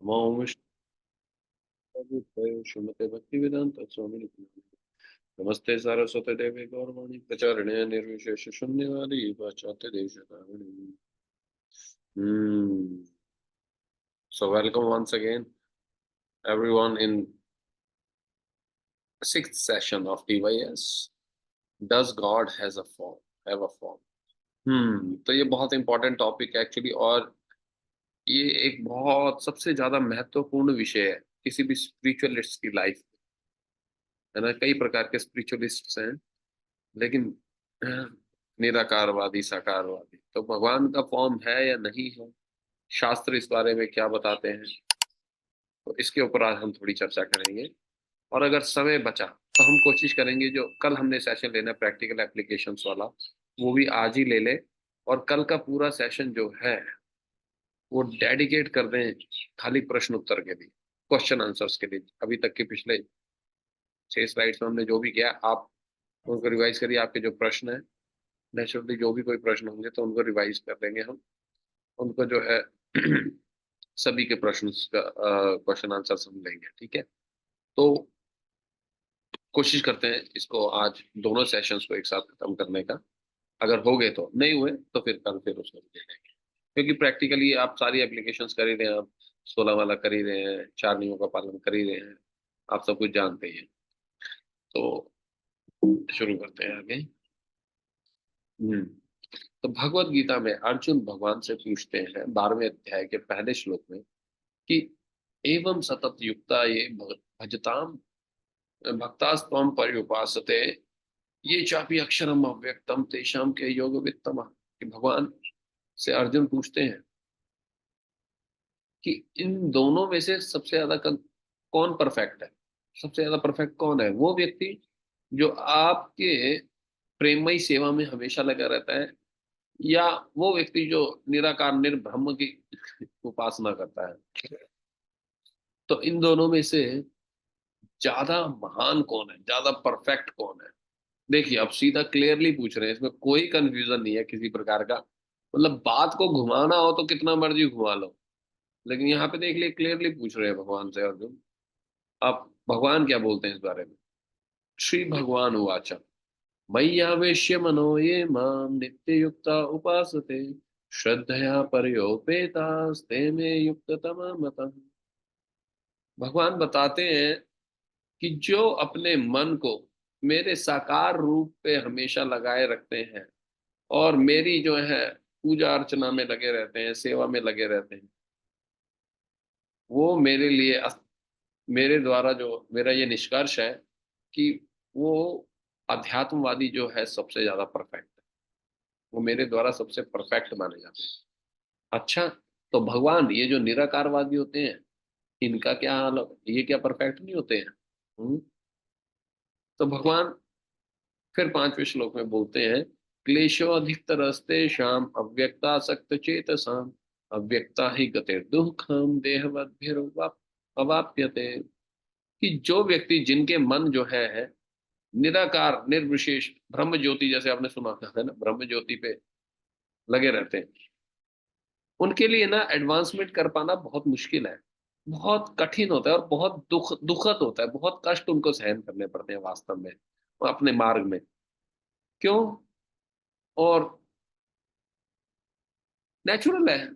ओम श्रीमते भक्ति वेदांत स्वामी नमस्ते सारस्वती देवी गौरवाणी प्रचारणे निर्विशेष शून्यवादी पाश्चात्य देश So welcome once again everyone in sixth session of TYS. Does God has a form? Have a form? तो ये बहुत इंपॉर्टेंट टॉपिक है एक्चुअली, और ये एक बहुत सबसे ज्यादा महत्वपूर्ण विषय है किसी भी स्पिरिचुअलिस्ट की लाइफ में, है ना। कई प्रकार के स्पिरिचुअलिस्ट्स हैं, लेकिन अ, निराकारवादी, साकारवादी, तो भगवान का फॉर्म है या नहीं है, शास्त्र इस बारे में क्या बताते हैं, तो इसके ऊपर आज हम थोड़ी चर्चा करेंगे। और अगर समय बचा तो हम कोशिश करेंगे, जो कल हमने सेशन लेना प्रैक्टिकल एप्लीकेशंस वाला, वो भी आज ही ले ले, और कल का पूरा सेशन जो है वो डेडिकेट कर दें खाली प्रश्न उत्तर के लिए, क्वेश्चन आंसर्स के लिए। अभी तक के पिछले 6 स्लाइड्स में हमने जो भी किया, आप उनको रिवाइज करिए। आपके जो प्रश्न है, नेचुरली जो भी कोई प्रश्न होंगे तो उनको रिवाइज कर देंगे हम, उनको जो है सभी के प्रश्न का क्वेश्चन आंसर हम लेंगे, ठीक है। तो कोशिश करते हैं इसको आज दोनों सेशंस को एक साथ खत्म करने का। अगर हो गए तो, नहीं हुए तो फिर कल फिर उसको दे देंगे, क्योंकि प्रैक्टिकली आप सारी एप्लीकेशंस कर ही रहे हैं, आप 16 वाला कर ही रहे हैं, 4 नियमों का पालन कर ही रहे हैं, आप सब कुछ जानते ही हैं। तो शुरू करते हैं आगे। हम्म तो भगवत गीता में अर्जुन भगवान से पूछते हैं 12वें अध्याय के पहले श्लोक में कि एवं सतत युक्ता ये भजताम भक्तास्त्वं पर्युपासते ये चापि अक्षरम अव्यक्तम तेषाम के योग वित्तम। कि भगवान से अर्जुन पूछते हैं कि इन दोनों में से सबसे ज्यादा कौन परफेक्ट है, सबसे ज्यादा परफेक्ट कौन है? वो व्यक्ति जो आपके प्रेममयी सेवा में हमेशा लगा रहता है, या वो व्यक्ति जो निराकार निर्ब्रह्म की उपासना करता है? तो इन दोनों में से ज्यादा महान कौन है, ज्यादा परफेक्ट कौन है? देखिए, अब सीधा क्लियरली पूछ रहे हैं, इसमें कोई कंफ्यूजन नहीं है किसी प्रकार का। मतलब बात को घुमाना हो तो कितना मर्जी घुमा लो, लेकिन यहाँ पे देख लिए क्लियरली पूछ रहे हैं भगवान से अर्जुन। अब भगवान क्या बोलते हैं इस बारे में? श्री भगवान उवाच मय्यावेश्य मनो ये माम नित्य युक्ता उपासते श्रद्धया परयोपेतास्ते में युक्त तमा मतम्। भगवान बताते हैं कि जो अपने मन को मेरे साकार रूप पे हमेशा लगाए रखते हैं और मेरी जो है पूजा अर्चना में लगे रहते हैं, सेवा में लगे रहते हैं, वो मेरे लिए मेरे द्वारा जो मेरा ये निष्कर्ष है कि वो अध्यात्मवादी जो है सबसे ज्यादा परफेक्ट है, वो मेरे द्वारा सबसे परफेक्ट माने जाते हैं। अच्छा, तो भगवान ये जो निराकारवादी होते हैं, इनका क्या हाल? ये क्या परफेक्ट नहीं होते हैं? तो भगवान फिर 5वें श्लोक में बोलते हैं क्लेशो अधिकतरस्ते शाम अव्यक्तासक्त चेतसाम अव्यक्ता ही गतिर दुखम देहवद्भिर अवाप्यते। कि जो व्यक्ति, जिनके मन जो है निराकार निर्विशेष ब्रह्म ज्योति, जैसे आपने सुना था है ना, ब्रह्म ज्योति पे लगे रहते हैं, उनके लिए ना एडवांसमेंट कर पाना बहुत मुश्किल है, बहुत कठिन होता है, और बहुत दुखद होता है, बहुत कष्ट उनको सहन करने पड़ते हैं वास्तव में अपने मार्ग में। क्यों? और नेचुरल है।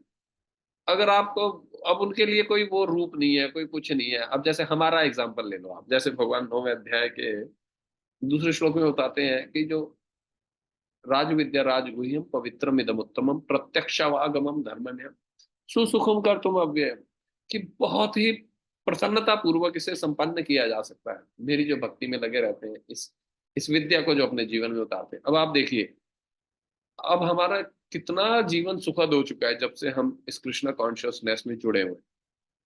अगर आपको, अब उनके लिए कोई वो रूप नहीं है, कोई कुछ नहीं है। अब जैसे हमारा एग्जांपल ले लो आप, जैसे भगवान 9वें अध्याय के दूसरे श्लोक में बताते हैं कि जो राज विद्या राजगुह्यम पवित्रम इदम उत्तमम प्रत्यक्षावागमम धर्मण्यम सुसुखम कर तुम अव्ययम। कि बहुत ही प्रसन्नता पूर्वक इसे संपन्न किया जा सकता है, मेरी जो भक्ति में लगे रहते हैं, इस विद्या को जो अपने जीवन में उतारते हैं। अब आप देखिए, अब हमारा कितना जीवन सुखद हो चुका है जब से हम इस कृष्णा कॉन्शियसनेस में जुड़े हुए हैं।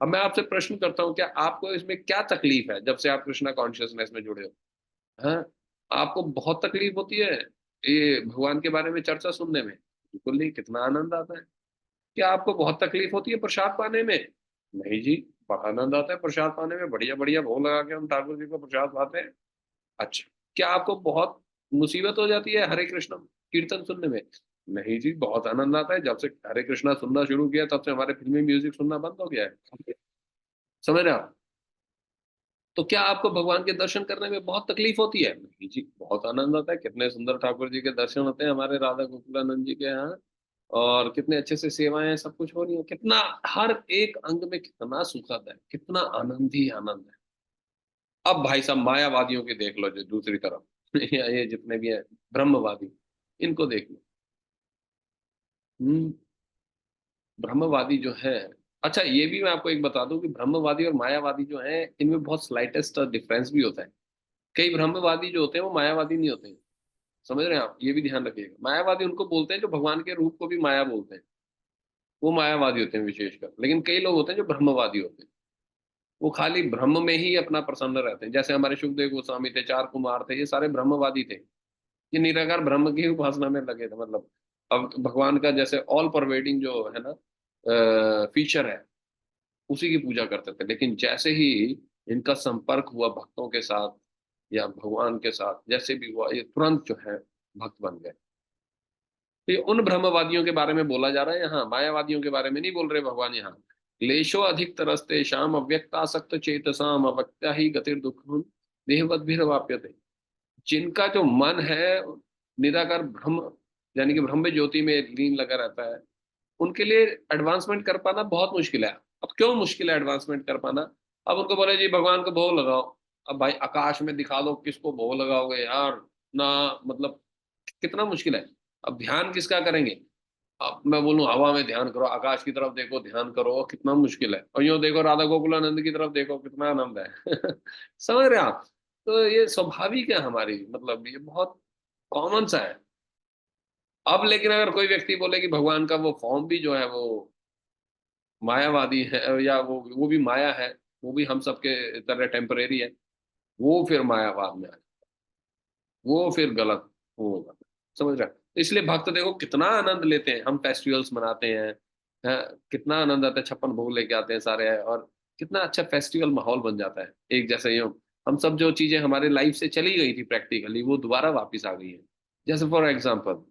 अब मैं आपसे प्रश्न करता हूँ, क्या आपको इसमें क्या तकलीफ है जब से आप कृष्णा कॉन्शियसनेस में जुड़े हो? हाँ, आपको बहुत तकलीफ होती है ये भगवान के बारे में चर्चा सुनने में? बिल्कुल नहीं। कितना आनंद आता है। क्या आपको बहुत तकलीफ होती है प्रसाद पाने में? नहीं जी, बड़ा आनंद आता है प्रसाद पाने में। बढ़िया बढ़िया भोग लगा के हम ठाकुर जी को प्रसाद पाते हैं। अच्छा, क्या आपको बहुत मुसीबत हो जाती है हरे कृष्ण कीर्तन सुनने में? नहीं जी, बहुत आनंद आता है। जब से हरे कृष्णा सुनना शुरू किया तब से हमारे फिल्मी म्यूजिक सुनना बंद हो गया है। समझ रहे हो आप? तो क्या आपको भगवान के दर्शन करने में बहुत तकलीफ होती है? नहीं जी, बहुत आनंद आता है। कितने सुंदर ठाकुर जी के दर्शन होते हैं हमारे राधा गोकुलानंद जी के यहाँ। और कितने अच्छे से सेवाएं सब कुछ हो रही है, कितना हर एक अंग में कितना सुखद है, कितना आनंद ही आनंद है। अब भाई साहब मायावादियों के देख लो जो दूसरी तरफ या ये जितने भी हैं ब्रह्मवादी, इनको देख लो। हम्म ब्रह्मवादी जो है, अच्छा ये भी मैं आपको एक बता दूं कि ब्रह्मवादी और मायावादी जो है इनमें बहुत स्लाइटेस्ट डिफरेंस भी होता है। कई ब्रह्मवादी जो होते हैं वो मायावादी नहीं होते हैं। समझ रहे हैं आप? ये भी ध्यान रखिएगा। मायावादी उनको बोलते हैं जो भगवान के रूप को भी माया बोलते हैं, वो मायावादी होते हैं विशेषकर। लेकिन कई लोग होते हैं जो ब्रह्मवादी होते हैं, वो खाली ब्रह्म में ही अपना प्रसन्न रहते हैं। जैसे हमारे सुखदेव गोस्वामी थे, चार कुमार थे, ये सारे ब्रह्मवादी थे। ये निराकार ब्रह्म की उपासना में लगे थे। मतलब अब भगवान का जैसे ऑल परवेडिंग जो है ना फीचर है, उसी की पूजा करते थे। लेकिन जैसे ही इनका संपर्क हुआ भक्तों के साथ या भगवान के साथ, जैसे भी हुआ, ये तुरंत जो है भक्त बन गए। तो ये उन ब्रह्मवादियों के बारे में बोला जा रहा है यहाँ, मायावादियों के बारे में नहीं बोल रहे भगवान यहाँ। क्लेशो अधिक तरस्ते शाम अव्यक्तासक्त चेतसाम अवक्ता ही गतिर दुख देहवद्भिर्वाप्यते। जिनका जो मन है निराकार ब्रह्म यानी कि ब्रह्म ज्योति में लीन लगा रहता है, उनके लिए एडवांसमेंट कर पाना बहुत मुश्किल है। अब क्यों मुश्किल है एडवांसमेंट कर पाना? अब उनको बोले जी भगवान को भोग लगाओ। अब भाई आकाश में दिखा दो, किसको भोग लगाओगे यार? ना, मतलब कितना मुश्किल है। अब ध्यान किसका करेंगे? अब मैं बोलूं हवा में ध्यान करो, आकाश की तरफ देखो ध्यान करो, कितना मुश्किल है। और यूं देखो राधा गोकुलानंद की तरफ देखो, कितना आनंद है। समझ रहे हैं आप? तो ये स्वाभाविक है हमारी, मतलब ये बहुत कॉमन सा है। अब लेकिन अगर कोई व्यक्ति बोले कि भगवान का वो फॉर्म भी जो है वो मायावादी है, या वो भी माया है, वो भी हम सबके तरह टेम्परेरी है, वो फिर मायावाद में आ, वो फिर गलत होगा। समझ रहे हैं? इसलिए भक्त देखो कितना आनंद लेते हैं। हम फेस्टिवल्स मनाते हैं, कितना आनंद आता है, छप्पन भोग लेके आते हैं सारे, और कितना अच्छा फेस्टिवल माहौल बन जाता है। एक जैसे यूं हम सब जो चीजें हमारे लाइफ से चली गई थी प्रैक्टिकली, वो दोबारा वापस आ गई है। जैसे फॉर एग्जाम्पल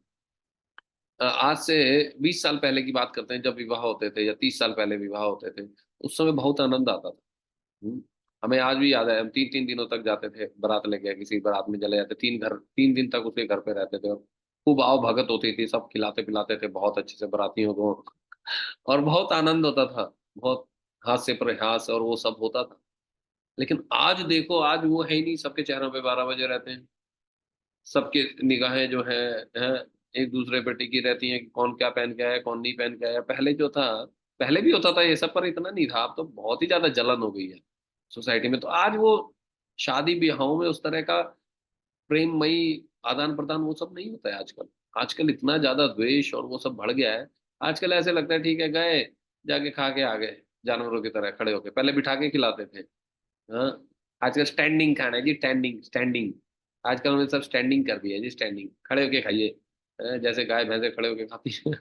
आज से 20 साल पहले की बात करते हैं, जब विवाह होते थे, या 30 साल पहले विवाह होते थे, उस समय बहुत आनंद आता था। हम्म, हमें आज भी याद है, हम 3 3 दिनों तक जाते थे, बारात लेके किसी बारात में चले जाते, 3 दिन तक उसके घर पे रहते थे, और खूब आओ भगत होती थी, सब खिलाते पिलाते थे बहुत अच्छे से बारातियों को, और बहुत आनंद होता था। बहुत हाथ से प्रयास और वो सब होता था। लेकिन आज देखो, आज वो है ही नहीं। सबके चेहरों पे 12 बजे रहते हैं, सबके निगाहें जो हैं एक दूसरे पे टिकी रहती हैं कि कौन क्या पहन के आया, कौन नहीं पहन के आया। पहले जो था, पहले भी होता था ये सब, पर इतना नहीं था। अब तो बहुत ही ज्यादा जलन हो गई है सोसाइटी में। तो आज वो शादी ब्याहों में उस तरह का प्रेममयी आदान प्रदान वो सब नहीं होता है आजकल। आजकल इतना ज्यादा द्वेष और वो सब बढ़ गया है। आजकल ऐसे लगता है ठीक है, गए, जाके खा के आ गए, जानवरों की तरह खड़े होके। पहले बिठा के खिलाते थे। हाँ, आजकल स्टैंडिंग खाना है जी, स्टैंडिंग स्टैंडिंग। आजकल उन्होंने सब स्टैंडिंग कर दिया है जी, स्टैंडिंग, खड़े होके खाइए। जैसे गाय भैंसे खड़े होके खाती है।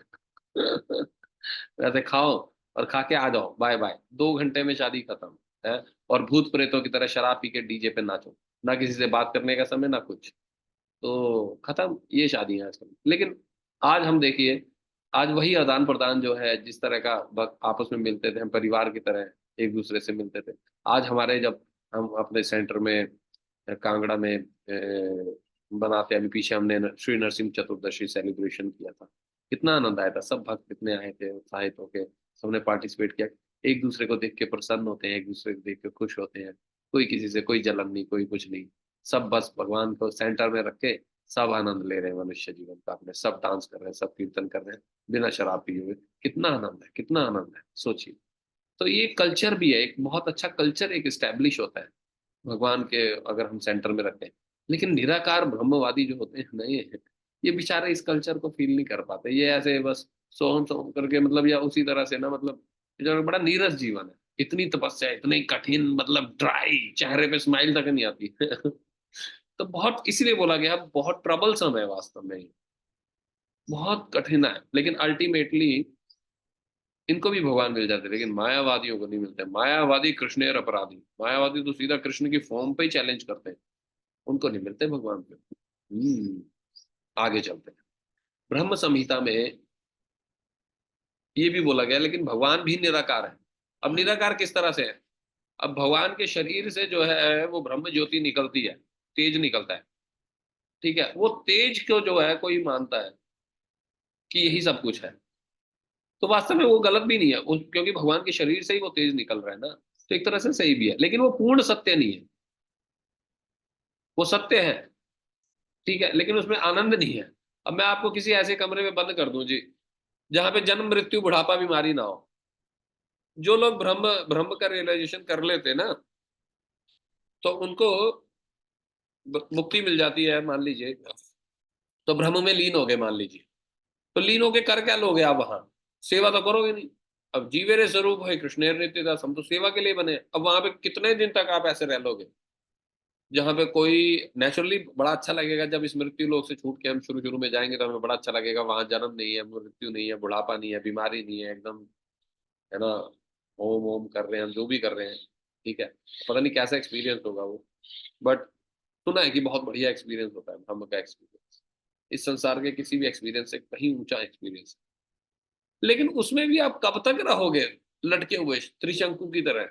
वैसे खाओ और खा के आ जाओ, बाय बाय, 2 घंटे में शादी खत्म है। और भूत प्रेतों की तरह शराब पी के डीजे पे नाचो, ना किसी से बात करने का समय ना कुछ। तो खत्म ये शादियां आजकल। लेकिन आज हम देखिए, आज वही आदान प्रदान जो है, जिस तरह का आपस में मिलते थे, हम परिवार की तरह एक दूसरे से मिलते थे। आज हमारे जब हम अपने सेंटर में कांगड़ा में बनाते हैं, अभी पीछे हमने श्री नरसिंह चतुर्दशी सेलिब्रेशन किया था, कितना आनंद आया था। सब भक्त कितने आए थे उत्साहित होके, सबने पार्टिसिपेट किया। एक दूसरे को देख के प्रसन्न होते हैं, एक दूसरे को देख के खुश होते हैं। कोई किसी से कोई जलन नहीं, कोई कुछ नहीं। सब बस भगवान को सेंटर में रख के सब आनंद ले रहे हैं मनुष्य जीवन का अपने। सब डांस कर रहे हैं, सब कीर्तन कर रहे हैं, बिना शराब पिए हुए। कितना आनंद है, कितना आनंद है, सोचिए। तो ये कल्चर भी है, एक बहुत अच्छा कल्चर एक इस्टेब्लिश होता है भगवान के, अगर हम सेंटर में रखें। लेकिन निराकार ब्रह्मवादी जो होते हैं नहीं, ये बेचारे इस कल्चर को फील नहीं कर पाते। ये ऐसे बस सोहम सोहम करके, मतलब, या उसी तरह से ना, मतलब ये जो बड़ा नीरस जीवन है। इतनी तपस्या, इतनी कठिन, मतलब ड्राई, चेहरे पे स्माइल तक नहीं आती। तो बहुत इसीलिए बोला गया, बहुत ट्रबलसम है वास्तव में ये, बहुत कठिन है। लेकिन अल्टीमेटली इनको भी भगवान मिल जाते हैं, लेकिन मायावादियों को नहीं मिलते। मायावादी कृष्णेर अपराधी, मायावादी तो सीधा कृष्ण की फॉर्म पे ही चैलेंज करते हैं, उनको नहीं मिलते भगवान पे। आगे चलते हैं। ब्रह्म संहिता में ये भी बोला गया, लेकिन भगवान भी निराकार है। अब निराकार किस तरह से है? अब भगवान के शरीर से जो है वो ब्रह्म ज्योति निकलती है, तेज निकलता है। ठीक है, वो तेज को जो है कोई मानता है कि यही सब कुछ है, तो वास्तव में वो गलत भी नहीं है, क्योंकि भगवान के शरीर से ही वो तेज निकल रहा है ना, तो एक तरह से सही भी है, लेकिन वो पूर्ण सत्य नहीं है। वो सत्य है, ठीक है, लेकिन उसमें आनंद नहीं है। अब मैं आपको किसी ऐसे कमरे में बंद कर दूं जी, जहां पे जन्म मृत्यु बुढ़ापा बीमारी ना हो, जो लोग ब्रह्म ब्रह्म का रियलाइजेशन कर लेते हैं ना, तो उनको मुक्ति मिल जाती है मान लीजिए, तो ब्रह्म में लीन हो गए मान लीजिए, तो लीन होके कर क्या लोगे आप वहां? सेवा तो करोगे नहीं। अब जीवेरे स्वरूप है कृष्णेर नित्यदास, हम तो सेवा के लिए बने हैं। अब वहां पे कितने दिन तक आप ऐसे रह लोगे, जहाँ पे कोई नेचुरली बड़ा अच्छा लगेगा जब इस मृत्यु लोक से छूट के हम शुरू शुरू में जाएंगे, तो हमें बड़ा अच्छा लगेगा, वहां जन्म नहीं है, मृत्यु नहीं है, बुढ़ापा नहीं है, बीमारी नहीं है, एकदम, है ना, ओम ओम कर रहे हैं हम, जो भी कर रहे हैं, ठीक है। पता नहीं कैसा एक्सपीरियंस होगा वो, बट सुना है कि बहुत बढ़िया एक्सपीरियंस होता है ब्रह्म का एक्सपीरियंस, इस संसार के किसी भी एक्सपीरियंस से कहीं ऊंचा एक्सपीरियंस। लेकिन उसमें भी आप कब तक रहोगे लटके हुए त्रिशंकु की तरह?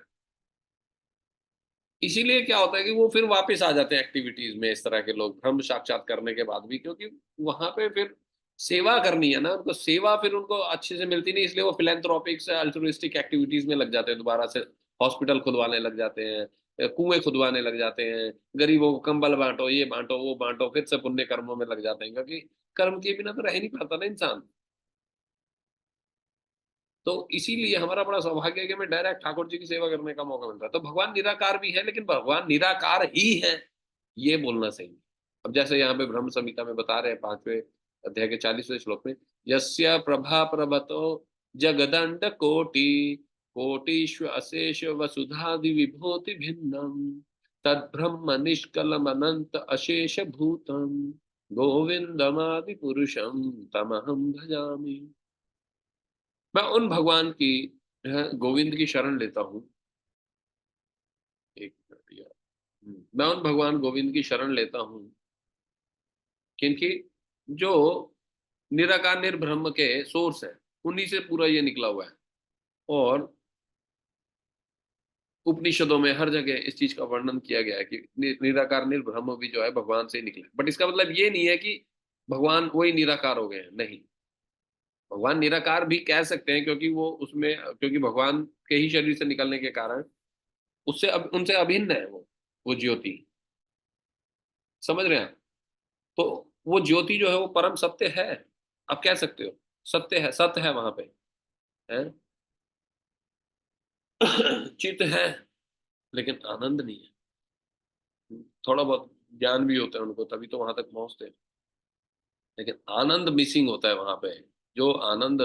इसीलिए क्या होता है कि वो फिर वापस आ जाते हैं एक्टिविटीज में, इस तरह के लोग ब्रह्म साक्षात करने के बाद भी, क्योंकि वहां पे फिर सेवा करनी है ना उनको, सेवा फिर उनको अच्छे से मिलती नहीं, इसलिए वो फिलेंथ्रोपिक से अल्ट्रुइस्टिक एक्टिविटीज में लग जाते हैं, दोबारा से हॉस्पिटल खुदवाने लग जाते हैं, कुएं खुदवाने लग जाते हैं, गरीबों को कंबल बांटो, ये बांटो, वो बांटो, फिर से पुण्य कर्मों में लग जाते हैं, क्योंकि कर्म के बिना तो रह नहीं पाता ना इंसान। तो इसीलिए हमारा बड़ा सौभाग्य है कि हमें डायरेक्ट ठाकुर जी की सेवा करने का मौका मिलता है। तो भगवान निराकार भी है, लेकिन भगवान निराकार ही है, ये बोलना सही है। अब जैसे यहाँ पे ब्रह्म संहिता में बता रहे हैं 5वें अध्याय के 40वें श्लोक में, यस्य प्रभा प्रभतो जगदंड कोटि कोटिश्व अशेष वसुधादि विभूति भिन्नम तद्ब्रह्म निष्कलम अनंत अशेष भूतम गोविंदमादि पुरुषम तमहम भजामि। मैं उन भगवान की गोविंद की शरण लेता हूँ। एक मिनट यार। मैं उन भगवान गोविंद की शरण लेता हूँ, क्योंकि जो निराकार निर्ब्रह्म के सोर्स है, उन्हीं से पूरा ये निकला हुआ है। और उपनिषदों में हर जगह इस चीज का वर्णन किया गया है कि निराकार निर्ब्रह्म भी जो है भगवान से ही निकला, बट इसका मतलब ये नहीं है कि भगवान वही निराकार हो गए हैं, नहीं। भगवान निराकार भी कह सकते हैं, क्योंकि वो उसमें, क्योंकि भगवान के ही शरीर से निकलने के कारण उससे उनसे अभिन्न है वो ज्योति। समझ रहे हैं आप? तो वो ज्योति जो है वो परम सत्य है, आप कह सकते हो, सत्य है, सत्य है वहां पे, है। चित्त है, लेकिन आनंद नहीं है। थोड़ा बहुत ज्ञान भी होता है उनको, तभी तो वहां तक पहुंचते हैं, लेकिन आनंद मिसिंग होता है वहां पे। जो आनंद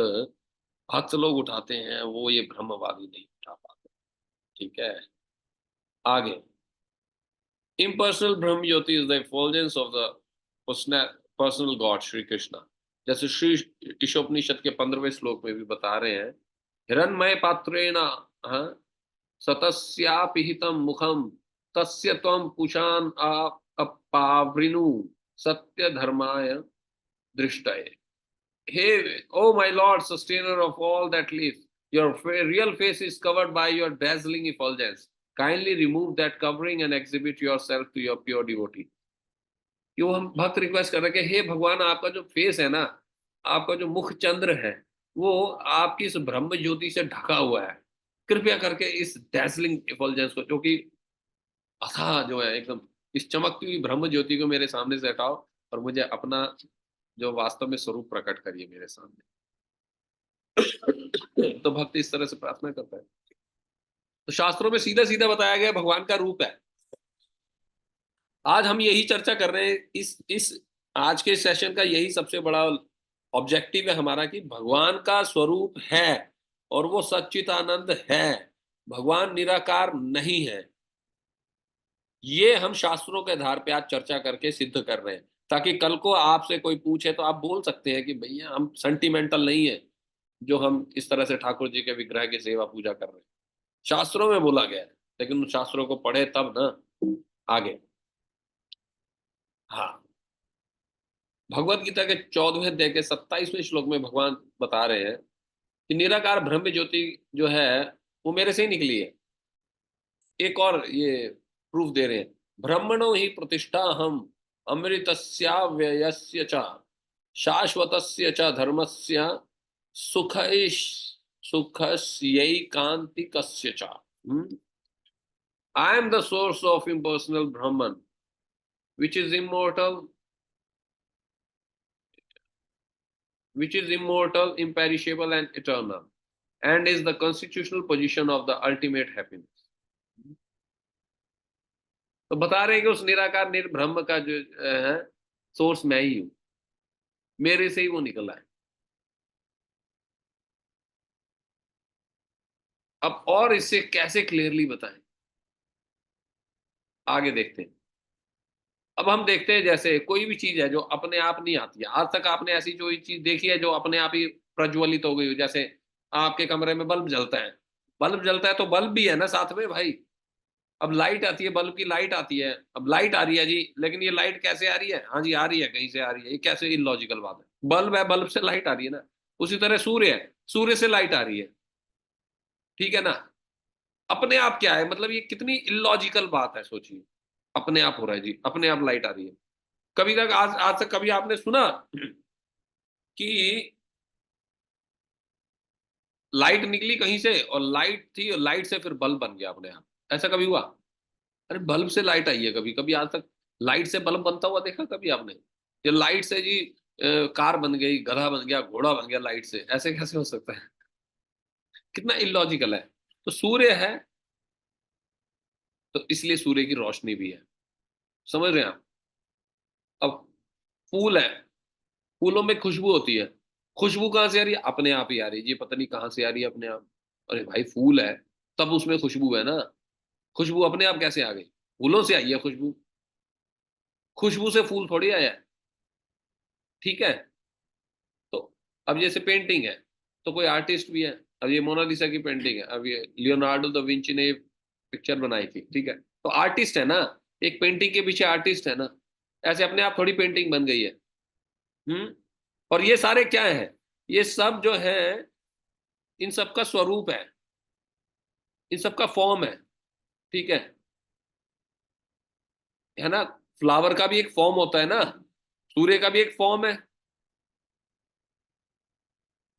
भक्त लोग उठाते हैं वो ये ब्रह्मवादी नहीं उठा पाते। ठीक है, आगे। Impersonal Brahma Jyoti is the effulgence of the personal God Shri Krishna. जैसे श्री ईशोपनिषद के 15वें श्लोक में भी बता रहे हैं, हिरण्मय पात्रेण, हाँ, सतस्यापिहितं मुखम तस्य त्वं पुषान अपावृणु सत्य धर्माय दृष्टये। Hey, oh my Lord, sustainer of all that lives, your real face is covered by your dazzling effulgence. Kindly remove that covering and exhibit yourself to your pure devotee. यो हम भक्त रिक्वेस्ट कर रहे हैं कि हे भगवान, आपका जो फेस है ना, आपका जो मुख चंद्र है, वो आपकी इस ब्रह्म ज्योति से ढका हुआ है। कृपया करके इस डैजलिंग इफल्जेंस को, जो कि अथाह जो है एकदम, इस चमकती हुई ब्रह्म ज्योति को मेरे सामने से हटाओ, और मुझे अपना जो वास्तव में स्वरूप प्रकट करिए मेरे सामने। तो भक्त इस तरह से प्रार्थना करता है। तो शास्त्रों में सीधा सीधा बताया गया भगवान का रूप है। आज हम यही चर्चा कर रहे हैं, इस आज के सेशन का यही सबसे बड़ा ऑब्जेक्टिव है हमारा, कि भगवान का स्वरूप है और वो सच्चिदानंद है, भगवान निराकार नहीं है। ये हम शास्त्रों के आधार पे आज चर्चा करके सिद्ध कर रहे हैं, ताकि कल को आपसे कोई पूछे तो आप बोल सकते हैं कि भैया हम सेंटिमेंटल नहीं है, जो हम इस तरह से ठाकुर जी के विग्रह की सेवा पूजा कर रहे हैं। शास्त्रों में बोला गया है, लेकिन उन शास्त्रों को पढ़े तब ना। आगे, हाँ, भगवत गीता के 14वें अध्याय के 27वें श्लोक में भगवान बता रहे हैं कि निराकार ब्रह्म ज्योति जो है वो मेरे से ही निकली है। एक और ये प्रूफ दे रहे हैं, ब्रह्मणो ही प्रतिष्ठा हम अमृतस्या व्ययस्य च शाश्वतस्य च धर्मस्य सुखैश सुखस्यैकांतिकस्य च। I am the source of impersonal Brahman, which is immortal, imperishable, and eternal, and is the constitutional position of the ultimate happiness. तो बता रहे हैं कि उस निराकार निर्ब्रह्म का जो है सोर्स मैं ही हूं, मेरे से ही वो निकला है। अब और इससे कैसे क्लियरली बताएं, आगे देखते हैं। अब हम देखते हैं जैसे कोई भी चीज है जो अपने आप नहीं आती है, आज तक आपने ऐसी जो चीज देखी है जो अपने आप ही प्रज्वलित हो गई हो, जैसे आपके कमरे में बल्ब जलता है, बल्ब जलता है तो बल्ब भी है ना साथ में भाई। अब लाइट आती है, बल्ब की लाइट आती है, अब लाइट आ रही है जी, लेकिन ये लाइट कैसे आ रही है, हाँ जी आ रही है, कहीं से आ रही है, ये कैसे इलॉजिकल बात है, बल्ब है, बल्ब से लाइट आ रही है ना। उसी तरह सूर्य है, सूर्य से लाइट आ रही है, ठीक है ना। अपने आप क्या है, मतलब ये कितनी इलॉजिकल बात है, सोचिए। अपने आप हो रहा है जी, अपने आप लाइट आ रही है। कभी तक आज आज तक कभी आपने सुना कि लाइट निकली कहीं से और लाइट थी और लाइट से फिर बल्ब बन गया अपने आप, ऐसा कभी हुआ? अरे बल्ब से लाइट आई है, कभी कभी आज तक लाइट से बल्ब बनता हुआ देखा कभी आपने? ये लाइट से जी कार बन गई, गधा बन गया, घोड़ा बन गया लाइट से, ऐसे कैसे हो सकता है? कितना इलॉजिकल है। तो सूर्य है तो इसलिए सूर्य की रोशनी भी है, समझ रहे हैं आप? अब फूल है, फूलों में खुशबू होती है, खुशबू कहाँ से आ रही है? अपने आप ही आ रही है, ये पता नहीं कहाँ से आ रही है अपने आप। अरे भाई फूल है तब उसमें खुशबू है ना, खुशबू अपने आप कैसे आ गई? फूलों से आई है खुशबू, खुशबू से फूल थोड़ी आया है, ठीक है। तो अब जैसे पेंटिंग है तो कोई आर्टिस्ट भी है, अब ये मोनालिसा की पेंटिंग है, अब ये लियोनार्डो दा विंची ने पिक्चर बनाई थी, ठीक है, तो आर्टिस्ट है ना, एक पेंटिंग के पीछे आर्टिस्ट है ना, ऐसे अपने आप थोड़ी पेंटिंग बन गई है। हम्म। और ये सारे क्या है, ये सब जो है इन सब का स्वरूप इन सब का फॉर्म है, ठीक है ना। फ्लावर का भी एक फॉर्म होता है ना, सूर्य का भी एक फॉर्म है,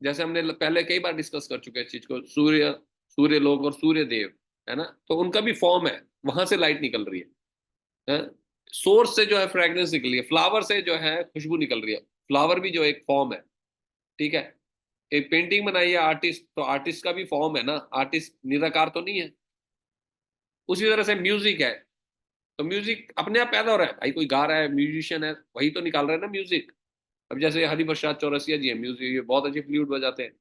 जैसे हमने पहले कई बार डिस्कस कर चुके हैं इस चीज को, सूर्य, सूर्य लोक और सूर्य देव, है ना, तो उनका भी फॉर्म है, वहां से लाइट निकल रही है? सोर्स से जो है फ्रेग्रेंस निकल रही है, फ्लावर से जो है खुशबू निकल रही है, फ्लावर भी जो एक फॉर्म है, ठीक है। एक पेंटिंग बनाई है आर्टिस्ट, तो आर्टिस्ट का भी फॉर्म है ना, आर्टिस्ट निराकार तो नहीं है। उसी तरह से म्यूजिक है, तो म्यूजिक अपने आप पैदा हो रहा है भाई, कोई गा रहा है, म्यूजिशियन है, वही तो निकाल रहा है ना म्यूजिक। अब जैसे हरिप्रसाद चौरसिया जी है, म्यूजिक ये बहुत अच्छी फ्लूट बजाते हैं,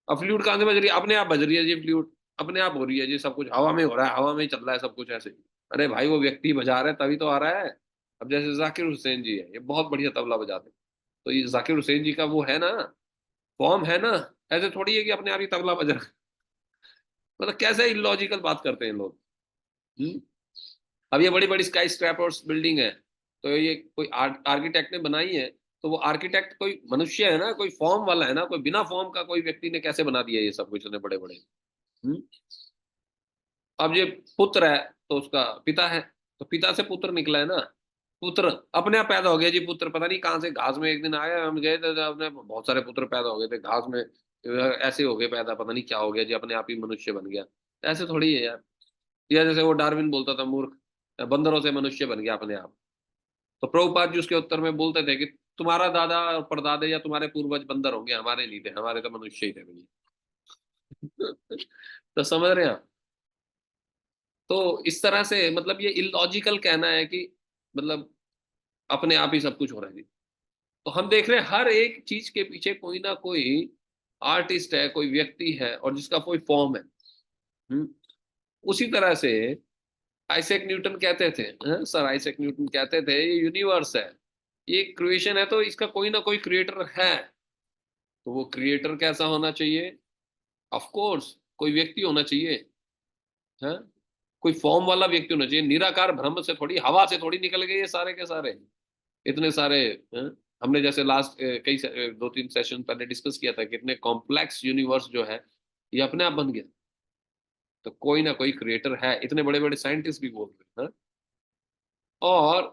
अब फ्लूट कहाँ से बज रही है? अपने आप बज रही है जी फ्लूट, अपने आप हो रही है जी, सब कुछ हवा में हो रहा है, हवा में ही चल रहा है सब कुछ ऐसे। अरे भाई वो व्यक्ति बजा रहे हैं तभी तो आ रहा है। अब जैसे जाकिर हुसैन जी है, ये बहुत बढ़िया तबला बजाते हैं, तो ये जाकिर हुसैन जी का वो है ना, फॉर्म है ना, ऐसे थोड़ी है कि अपने आप ही तबला बज रहा है। मतलब कैसे इलॉजिकल बात करते हैं लोग। हम्म? अब ये बड़ी बड़ी स्काई स्क्रैपर्स बिल्डिंग है, तो ये कोई आर्किटेक्ट ने बनाई है, तो वो आर्किटेक्ट कोई मनुष्य है ना, कोई फॉर्म वाला है ना, कोई बिना फॉर्म का कोई व्यक्ति ने कैसे बना दिया ये सब कुछ, इतने बड़े बड़े। हम्म? अब ये पुत्र है तो उसका पिता है, तो पिता से पुत्र निकला है ना, पुत्र अपने आप पैदा हो गया जी, पुत्र पता नहीं कहाँ से, घास में एक दिन आया, हम गए थे तो अपने बहुत सारे पुत्र पैदा हो गए थे घास में, ऐसे हो गए पैदा, पता नहीं क्या हो गया जी, अपने आप ही मनुष्य बन गया। ऐसे थोड़ी है यार। या जैसे वो डार्विन बोलता था मूर्ख, बंदरों से मनुष्य बन गया अपने आप। तो प्रभुपाद जी उसके उत्तर में बोलते थे कि तुम्हारा दादा और परदादे या तुम्हारे पूर्वज बंदर होंगे, हमारे नहीं थे, हमारे तो मनुष्य ही थे भैया। तो समझ रहे हैं आप? तो इस तरह से मतलब ये इलॉजिकल कहना है कि मतलब अपने आप ही सब कुछ हो रहा है जी। तो हम देख रहे हैं हर एक चीज के पीछे कोई ना कोई आर्टिस्ट है, कोई व्यक्ति है और जिसका कोई फॉर्म है। हम्म? उसी तरह से आइजैक न्यूटन कहते थे, सर आइजैक न्यूटन कहते थे ये यूनिवर्स है, ये क्रिएशन है, तो इसका कोई ना कोई क्रिएटर है। तो वो क्रिएटर कैसा होना चाहिए? ऑफ कोर्स कोई व्यक्ति होना चाहिए, है, कोई फॉर्म वाला व्यक्ति होना चाहिए, निराकार ब्रह्म से थोड़ी, हवा से थोड़ी निकल गए ये सारे के सारे, इतने सारे। हैं? हमने जैसे लास्ट कई 2-3 सेशन पहले डिस्कस किया था, कितने कॉम्प्लेक्स यूनिवर्स जो है ये अपने आप बन गया। तो कोई ना कोई क्रिएटर है, इतने बड़े बड़े साइंटिस्ट भी बोल रहे हैं। और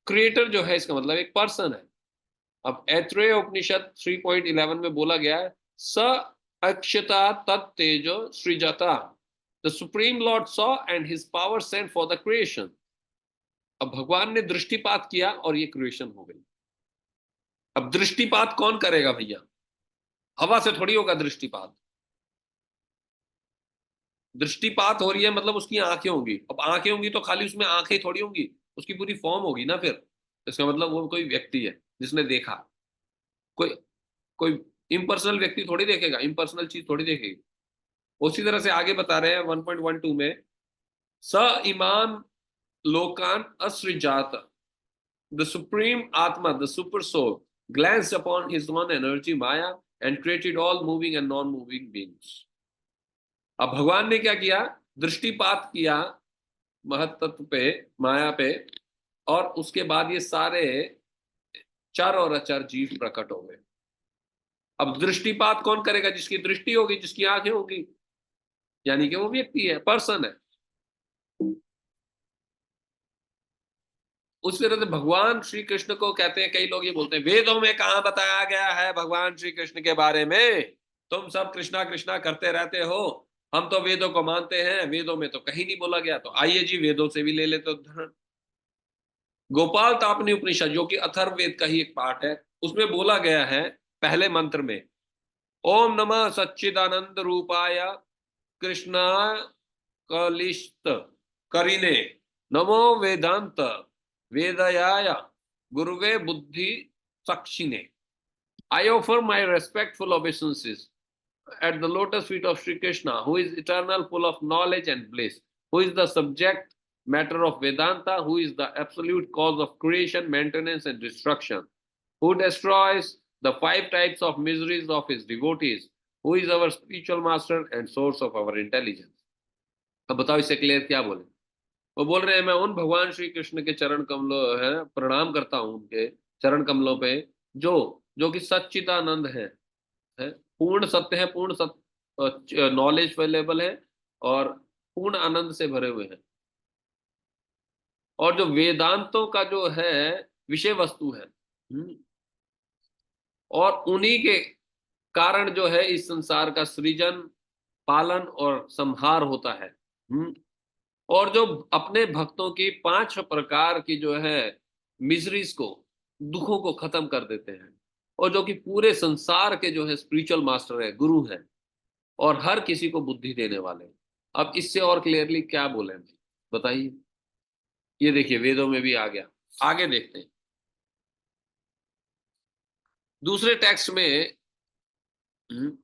क्रिएटर जो है इसका मतलब एक पर्सन है। अब ऐत्रेय उपनिषद 3.11 में बोला गया है, स अक्षता तत्तेजो सृजता, the supreme lord saw and his power sent for the creation. अब भगवान ने दृष्टिपात किया और ये क्रिएशन हो गई। अब दृष्टिपात कौन करेगा भैया? हवा से थोड़ी होगा दृष्टिपात। दृष्टिपात हो रही है मतलब उसकी आंखें होंगी। अब आंखें होंगी तो खाली उसमें आंखें थोड़ी होंगी, उसकी पूरी फॉर्म होगी ना फिर। इसका मतलब वो कोई व्यक्ति है जिसने देखा। कोई कोई इम्पर्सनल व्यक्ति थोड़ी देखेगा, इम्पर्सनल चीज थोड़ी देखेगी। उसी तरह से आगे बता रहे हैं 1.12 में, स इमान लोकान असृजात, the supreme atma, the super soul, glanced upon his own energy maya and created all moving and non moving beings। अब भगवान ने क्या किया? दृष्टिपात किया महत्त्व पे, माया पे, और उसके बाद ये सारे चर और अचर जीव प्रकट हो गए। अब दृष्टिपात कौन करेगा? जिसकी दृष्टि होगी, जिसकी आंखें होगी, यानी कि वो व्यक्ति है, पर्सन है। उस तरह से भगवान श्री कृष्ण को कहते हैं, कई लोग ये बोलते हैं वेदों में कहां बताया गया है भगवान श्री कृष्ण के बारे में, तुम सब कृष्णा कृष्णा करते रहते हो, हम तो वेदों को मानते हैं, वेदों में तो कहीं नहीं बोला गया। तो आइए जी वेदों से भी ले लेते उदाहरण। गोपाल तापनी उपनिषद, जो कि अथर्ववेद का ही एक पार्ट है, उसमें बोला गया है पहले मंत्र में, ओम नमः सच्चिदानंद रूपाय कृष्णा कलिष्ट करिने नमो वेदांत वेदयाय गुरुवे बुद्धि साक्षिने। I offer my respectful obeisances at the lotus feet of Sri Krishna, who is eternal, full of knowledge and bliss, who is the subject matter of Vedanta, who is the absolute cause of creation, maintenance, and destruction, who destroys the five types of miseries of his devotees, who is our spiritual master and source of our intelligence। अब बताओ इससे clear क्या बोले? वो बोल रहे हैं मैं उन भगवान श्री कृष्ण के चरण कमलों है प्रणाम करता हूं, उनके चरण कमलों पे, जो जो कि सच्चिदानंद है, पूर्ण सत्य है, पूर्ण सत्य नॉलेज अवेलेबल है, और पूर्ण आनंद से भरे हुए हैं, और जो वेदांतों का जो है विषय वस्तु है। और उन्हीं के कारण जो है इस संसार का सृजन, पालन और संहार होता है। और जो अपने भक्तों की 5 प्रकार की जो है मिजरीज को, दुखों को खत्म कर देते हैं, और जो कि पूरे संसार के जो है स्पिरिचुअल मास्टर है, गुरु है, और हर किसी को बुद्धि देने वाले हैं। अब इससे और क्लियरली क्या बोले बताइए? ये देखिए वेदों में भी आ गया। आगे देखते हैं दूसरे टेक्स्ट में। हम्म,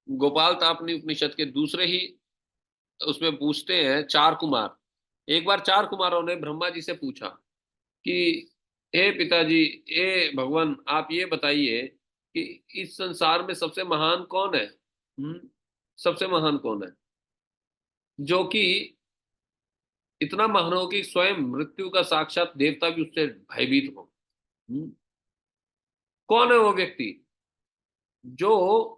गोपाल तापनी उपनिषद के दूसरे ही उसमें पूछते हैं चार कुमार। एक बार चार कुमारों ने ब्रह्मा जी से पूछा कि हे पिताजी, हे भगवान, आप ये बताइए कि इस संसार में सबसे महान कौन है? सबसे महान कौन है जो कि इतना महान हो कि स्वयं मृत्यु का साक्षात देवता भी उससे भयभीत हो? कौन है वो व्यक्ति जो,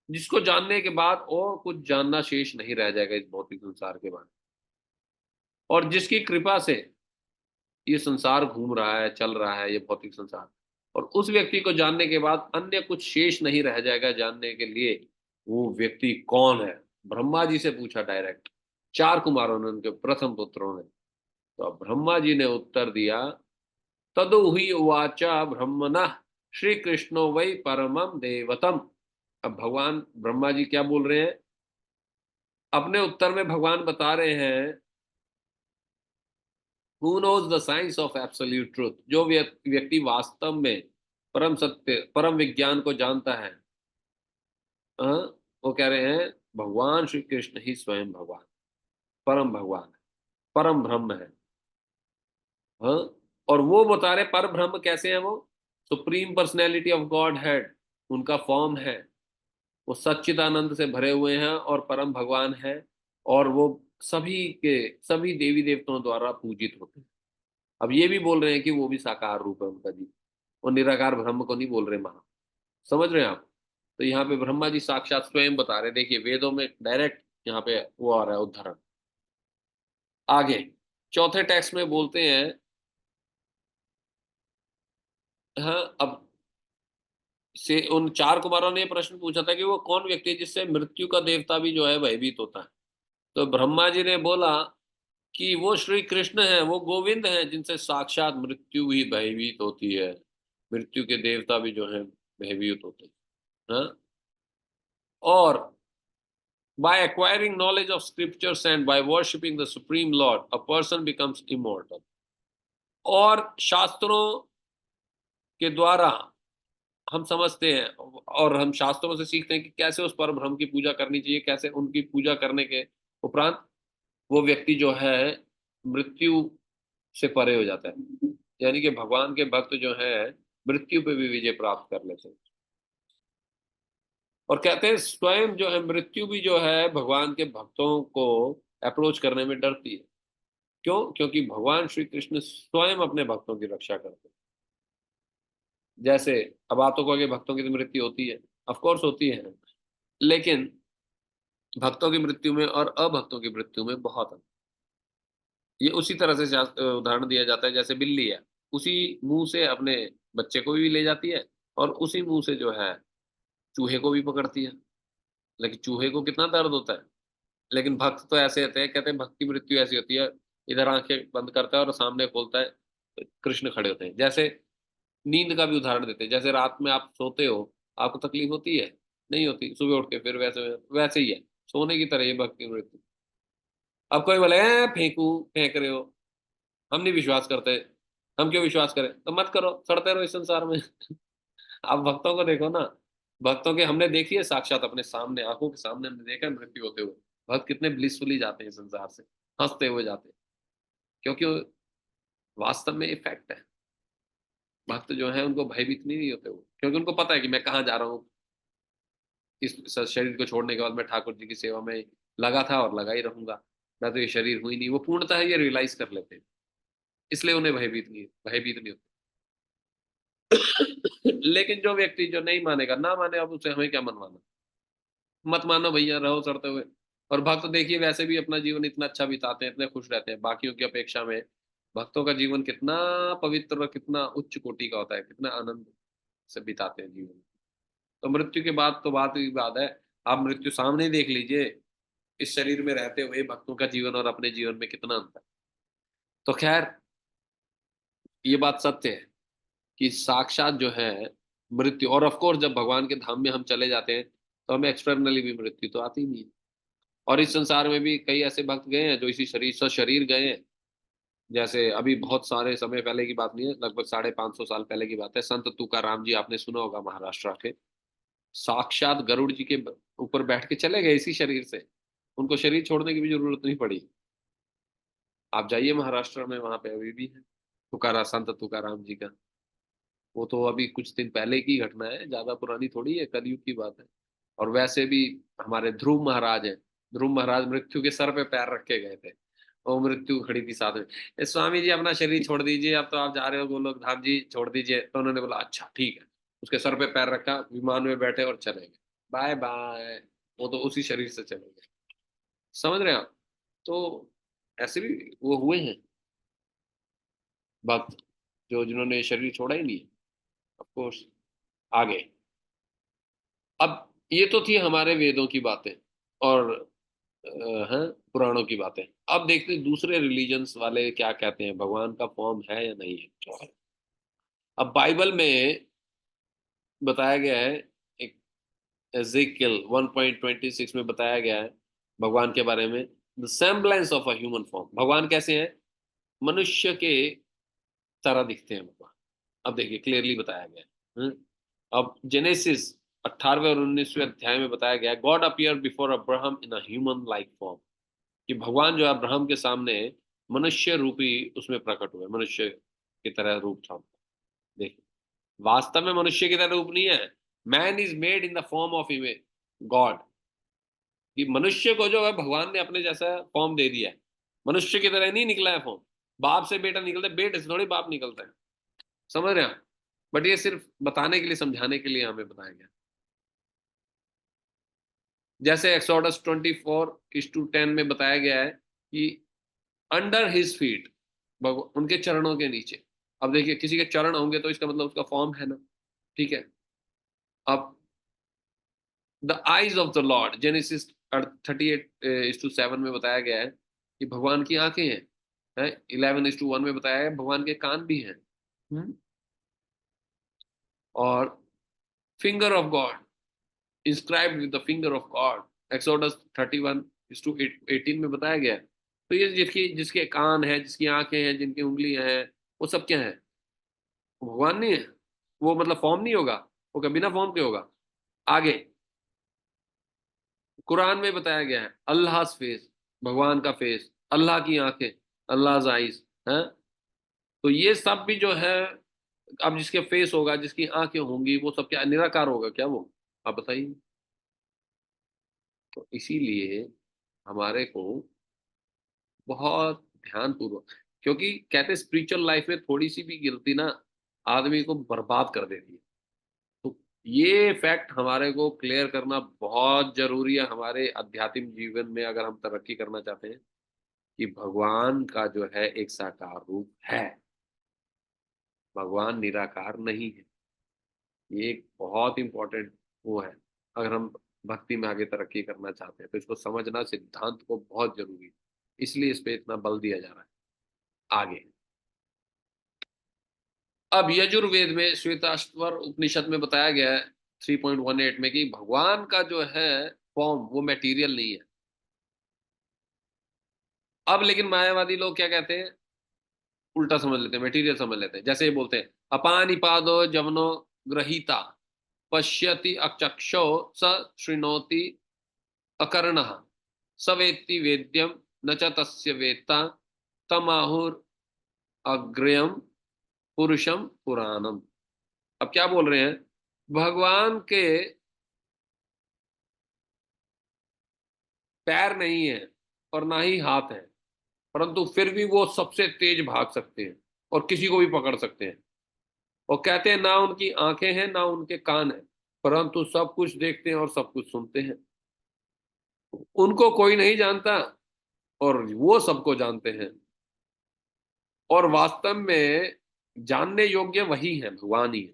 जिसको जानने के बाद और कुछ जानना शेष नहीं रह जाएगा इस भौतिक संसार के बाद, और जिसकी कृपा से ये संसार घूम रहा है, चल रहा है ये भौतिक संसार, और उस व्यक्ति को जानने के बाद अन्य कुछ शेष नहीं रह जाएगा जानने के लिए? वो व्यक्ति कौन है? ब्रह्मा जी से पूछा डायरेक्ट, चार कुमारों ने, उनके प्रथम पुत्रों ने। तो अब ब्रह्मा जी ने उत्तर दिया, तदु ही उवाचा ब्रह्मणः श्री कृष्णो वै परमम देवतम। अब भगवान ब्रह्मा जी क्या बोल रहे हैं? अपने उत्तर में भगवान बता रहे हैं, Who knows the science of absolute truth, जो व्यक्ति वास्तव में परम सत्य, परम विज्ञान को जानता है, वो कह रहे हैं भगवान श्री कृष्ण ही स्वयं भगवान, परम भगवान है, परम ब्रह्म है। हाँ, और वो बता रहे पर ब्रह्म कैसे है? वो supreme personality of God head, उनका फॉर्म है, वो सच्चिदानंद से भरे हुए हैं और परम भगवान है, और वो सभी के सभी देवी देवताओं द्वारा पूजित होते हैं। अब ये भी बोल रहे हैं कि वो भी साकार रूप है उनका जी, वो निराकार ब्रह्म को नहीं बोल रहे समझ रहे हैं आप? तो यहाँ पे ब्रह्मा जी साक्षात स्वयं बता रहे, देखिए वेदों में डायरेक्ट यहाँ पे वो आ रहा है उदाहरण। आगे चौथे टेक्स्ट में बोलते हैं, हाँ, अब से उन चार कुमारों ने प्रश्न पूछा था कि वो कौन व्यक्ति है जिससे मृत्यु का देवता भी जो है भयभीत होता है। तो ब्रह्मा जी ने बोला कि वो श्री कृष्ण है, वो गोविंद है, जिनसे साक्षात मृत्यु भी भयभीत होती है, मृत्यु के देवता भी जो है भयभीत होते हैं। हाँ? और by acquiring knowledge of scriptures and by worshipping the supreme lord a person becomes immortal। और शास्त्रों के द्वारा हम समझते हैं और हम शास्त्रों से सीखते हैं कि कैसे उस पर ब्रह्म की पूजा करनी चाहिए, कैसे उनकी पूजा करने के उपरांत वो व्यक्ति जो है मृत्यु से परे हो जाता है, यानी कि भगवान के भक्त जो है मृत्यु पे भी विजय प्राप्त कर लेते हैं। और कहते हैं स्वयं जो है मृत्यु भी जो है भगवान के भक्तों को अप्रोच करने में डरती है। क्यों? क्योंकि भगवान श्री कृष्ण स्वयं अपने भक्तों की रक्षा करते हैं। जैसे अब आप तो कहोगे भक्तों की तो मृत्यु होती है, ऑफ कोर्स होती है, लेकिन भक्तों की मृत्यु में और अभक्तों की मृत्यु में बहुत अंतर। ये उसी तरह से उदाहरण दिया जाता है, जैसे बिल्ली है, उसी मुंह से अपने बच्चे को भी ले जाती है और उसी मुंह से जो है चूहे को भी पकड़ती है। लेकिन चूहे को कितना दर्द होता है। लेकिन भक्त तो ऐसे होते हैं, कहते हैं भक्त की मृत्यु ऐसी होती है, इधर आंखें बंद करता है और सामने खोलता है, कृष्ण खड़े होते हैं। जैसे नींद का भी उदाहरण देते हैं, जैसे रात में आप सोते हो, आपको तकलीफ होती है? नहीं होती, सुबह उठ के फिर वैसे वैसे ही है, सोने की तरह ये भक्त की मृत्यु। अब कोई बोले फेंकू, फेंक रहे हो, हम नहीं विश्वास करते, हम क्यों विश्वास करें? तो मत करो, सड़ते रहो इस संसार में। आप भक्तों को देखो ना, भक्तों के हमने देखी है साक्षात अपने सामने, आंखों के सामने हमने देखा है मृत्यु होते हुए। भक्त कितने ब्लिसफुली जाते हैं इस संसार से, हंसते हुए जाते हैं, क्योंकि वो वास्तव में इफेक्ट है। भक्त जो है उनको भयभीत नहीं होते वो, क्योंकि उनको पता है कि मैं कहाँ जा रहा हूँ। इस शरीर को छोड़ने के बाद मैं ठाकुर जी की सेवा में लगा था और लगा ही रहूंगा, मैं तो ये शरीर हुई नहीं, वो पूर्णतः ये रियलाइज कर लेते हैं। इसलिए उन्हें भयभीत नहीं होते। लेकिन जो व्यक्ति जो नहीं मानेगा, ना माने, अब उसे हमें क्या मनवाना। मत मानो भैया, रहो सड़ते हुए। और भक्त देखिए वैसे भी अपना जीवन इतना अच्छा बिताते हैं, इतने खुश रहते हैं बाकियों की अपेक्षा में। भक्तों का जीवन कितना पवित्र और कितना उच्च कोटि का होता है, कितना आनंद से बिताते हैं जीवन। तो मृत्यु के बाद तो बात ही बात है। आप मृत्यु सामने ही देख लीजिए, इस शरीर में रहते हुए भक्तों का जीवन और अपने जीवन में कितना अंतर। तो खैर, ये बात सत्य है कि साक्षात जो है मृत्यु, और ऑफ कोर्स जब भगवान के धाम में हम चले जाते हैं तो हमें एक्सटर्नली भी मृत्यु तो आती ही नहीं है। और इस संसार में भी कई ऐसे भक्त गए हैं जो इसी शरीर सशरीर गए हैं। जैसे अभी बहुत सारे समय पहले की बात नहीं है, लगभग 550 साल पहले की बात है, संत तुकाराम जी आपने सुना होगा, महाराष्ट्र के साक्षात गरुड़ जी के ऊपर बैठ के चले गए इसी शरीर से। उनको शरीर छोड़ने की भी जरूरत नहीं पड़ी। आप जाइए महाराष्ट्र में, वहां पे अभी भी है संत तुकाराम जी का। वो तो अभी कुछ दिन पहले की घटना है, ज्यादा पुरानी थोड़ी है, कलयुग की बात है। और वैसे भी हमारे ध्रुव महाराज हैं, ध्रुव महाराज मृत्यु के सर पे पैर रख के गए थे, वो मृत्यु खड़ी थी साथ में। स्वामी जी अपना शरीर छोड़ दीजिए, अब तो आप जा रहे हो गोलोक धाम जी, छोड़ दीजिए। तो उन्होंने बोला अच्छा ठीक है, उसके सर पे पैर रखा, विमान में बैठे और चले गए, बाय बाय। वो तो उसी शरीर से चले गए। समझ रहे हैं आप? तो ऐसे भी वो हुए हैं भक्त, जो जिन्होंने शरीर छोड़ा ही नहीं है। Of course. आगे, अब ये तो थी हमारे वेदों की बातें और हैं पुराणों की बातें। अब देखते हैं दूसरे रिलीजन्स वाले क्या कहते हैं, भगवान का फॉर्म है या नहीं है, क्या है। अब बाइबल में बताया गया है, एक एजेकियल 1.26 में बताया गया है भगवान के बारे में, the semblance of a human form. भगवान कैसे हैं? मनुष्य के तरह दिखते हैं भगवान। अब देखिए क्लियरली बताया गया है। अब जेनेसिस 18वें और 19वें अध्याय में बताया गया, God appear before Abraham in a human like form, कि भगवान जो है अब्राहम के सामने मनुष्य रूपी उसमें प्रकट हुए, मनुष्य की तरह रूप था उनका। देखिए, वास्तव में मनुष्य की तरह रूप नहीं है। Man is made in the form of image God, कि मनुष्य को जो है भगवान ने अपने जैसा फॉर्म दे दिया है। मनुष्य की तरह नहीं निकला है फॉर्म। बाप से बेटा निकलता है, बेटे से थोड़ी बाप निकलता है। समझ रहे हैं आप? बट ये सिर्फ बताने के लिए, समझाने के लिए हमें बताया गया। जैसे एक्सोडस 24:10 में बताया गया है कि अंडर हिज फीट, उनके चरणों के नीचे। अब देखिए किसी के चरण होंगे तो इसका मतलब उसका फॉर्म है ना, ठीक है। अब the eyes of the Lord, genesis 38:7 में बताया गया है कि भगवान की आंखें हैं। 11:1 में बताया है भगवान के कान भी हैं। हम्म? और finger of God, inscribed with the finger of God, exodus 31:18 में बताया गया है। तो ये जिसके कान है, जिसकी आंखें हैं, जिनकी उंगलियां हैं, वो सब क्या है? वो भगवान नहीं है? वो मतलब फॉर्म नहीं होगा? वो क्या बिना फॉर्म के होगा? आगे कुरान में बताया गया है अल्लाह फेस, भगवान का फेस, अल्लाह की आंखें, अल्लाह आइज है। तो ये सब भी जो है, अब जिसके फेस होगा, जिसकी आंखें होंगी, वो सब क्या निराकार होगा क्या वो? आप बताइए। तो इसीलिए हमारे को बहुत ध्यानपूर्वक, क्योंकि कहते स्पिरिचुअल लाइफ में थोड़ी सी भी गिरती ना आदमी को बर्बाद कर देती है। तो ये फैक्ट हमारे को क्लियर करना बहुत जरूरी है हमारे आध्यात्मिक जीवन में, अगर हम तरक्की करना चाहते हैं, कि भगवान का जो है एक साकार रूप है, भगवान निराकार नहीं है। ये एक बहुत इंपॉर्टेंट वो है। अगर हम भक्ति में आगे तरक्की करना चाहते हैं तो इसको समझना सिद्धांत को बहुत जरूरी है, इसलिए इस पे इतना बल दिया जा रहा है। आगे अब यजुर्वेद में श्वेताश्वर उपनिषद में बताया गया है 3.18 में कि भगवान का जो है फॉर्म वो मेटीरियल नहीं है। अब लेकिन मायावादी लोग क्या कहते हैं, उल्टा समझ लेते हैं, मटेरियल समझ लेते हैं। जैसे ये बोलते हैं अपानिपादो जवनो ग्रहीता पश्यति अचक्षो स शृणोति अकर्णः स वेत्ति वेद्यम न च तस्य वेत्ता तमाहुर अग्रयम पुरुषम पुराणम। अब क्या बोल रहे हैं? भगवान के पैर नहीं है और ना ही हाथ है, परंतु फिर भी वो सबसे तेज भाग सकते हैं और किसी को भी पकड़ सकते हैं। और कहते हैं ना उनकी आंखें हैं ना उनके कान हैं, परंतु सब कुछ देखते हैं और सब कुछ सुनते हैं। उनको कोई नहीं जानता और वो सबको जानते हैं। और वास्तव में जानने योग्य वही है, भगवान ही है।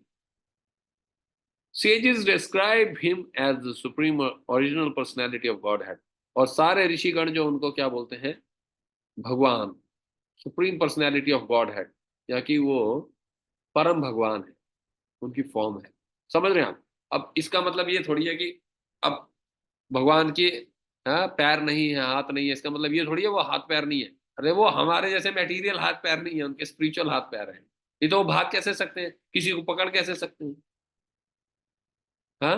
Sages describe him as the supreme original personality of Godhead। और सारे ऋषिगण जो उनको क्या बोलते हैं? भगवान, सुप्रीम पर्सनैलिटी ऑफ गॉड है, या कि वो परम भगवान है, उनकी फॉर्म है। समझ रहे हैं आप? अब इसका मतलब ये थोड़ी है कि अब भगवान की पैर नहीं है, हाथ नहीं है, इसका मतलब ये थोड़ी है वो हाथ पैर नहीं है। अरे वो हमारे जैसे मटेरियल हाथ पैर नहीं है, उनके स्पिरिचुअल हाथ पैर है। ये तो वो भाग कैसे सकते हैं, किसी को पकड़ कैसे सकते हैं? हाँ,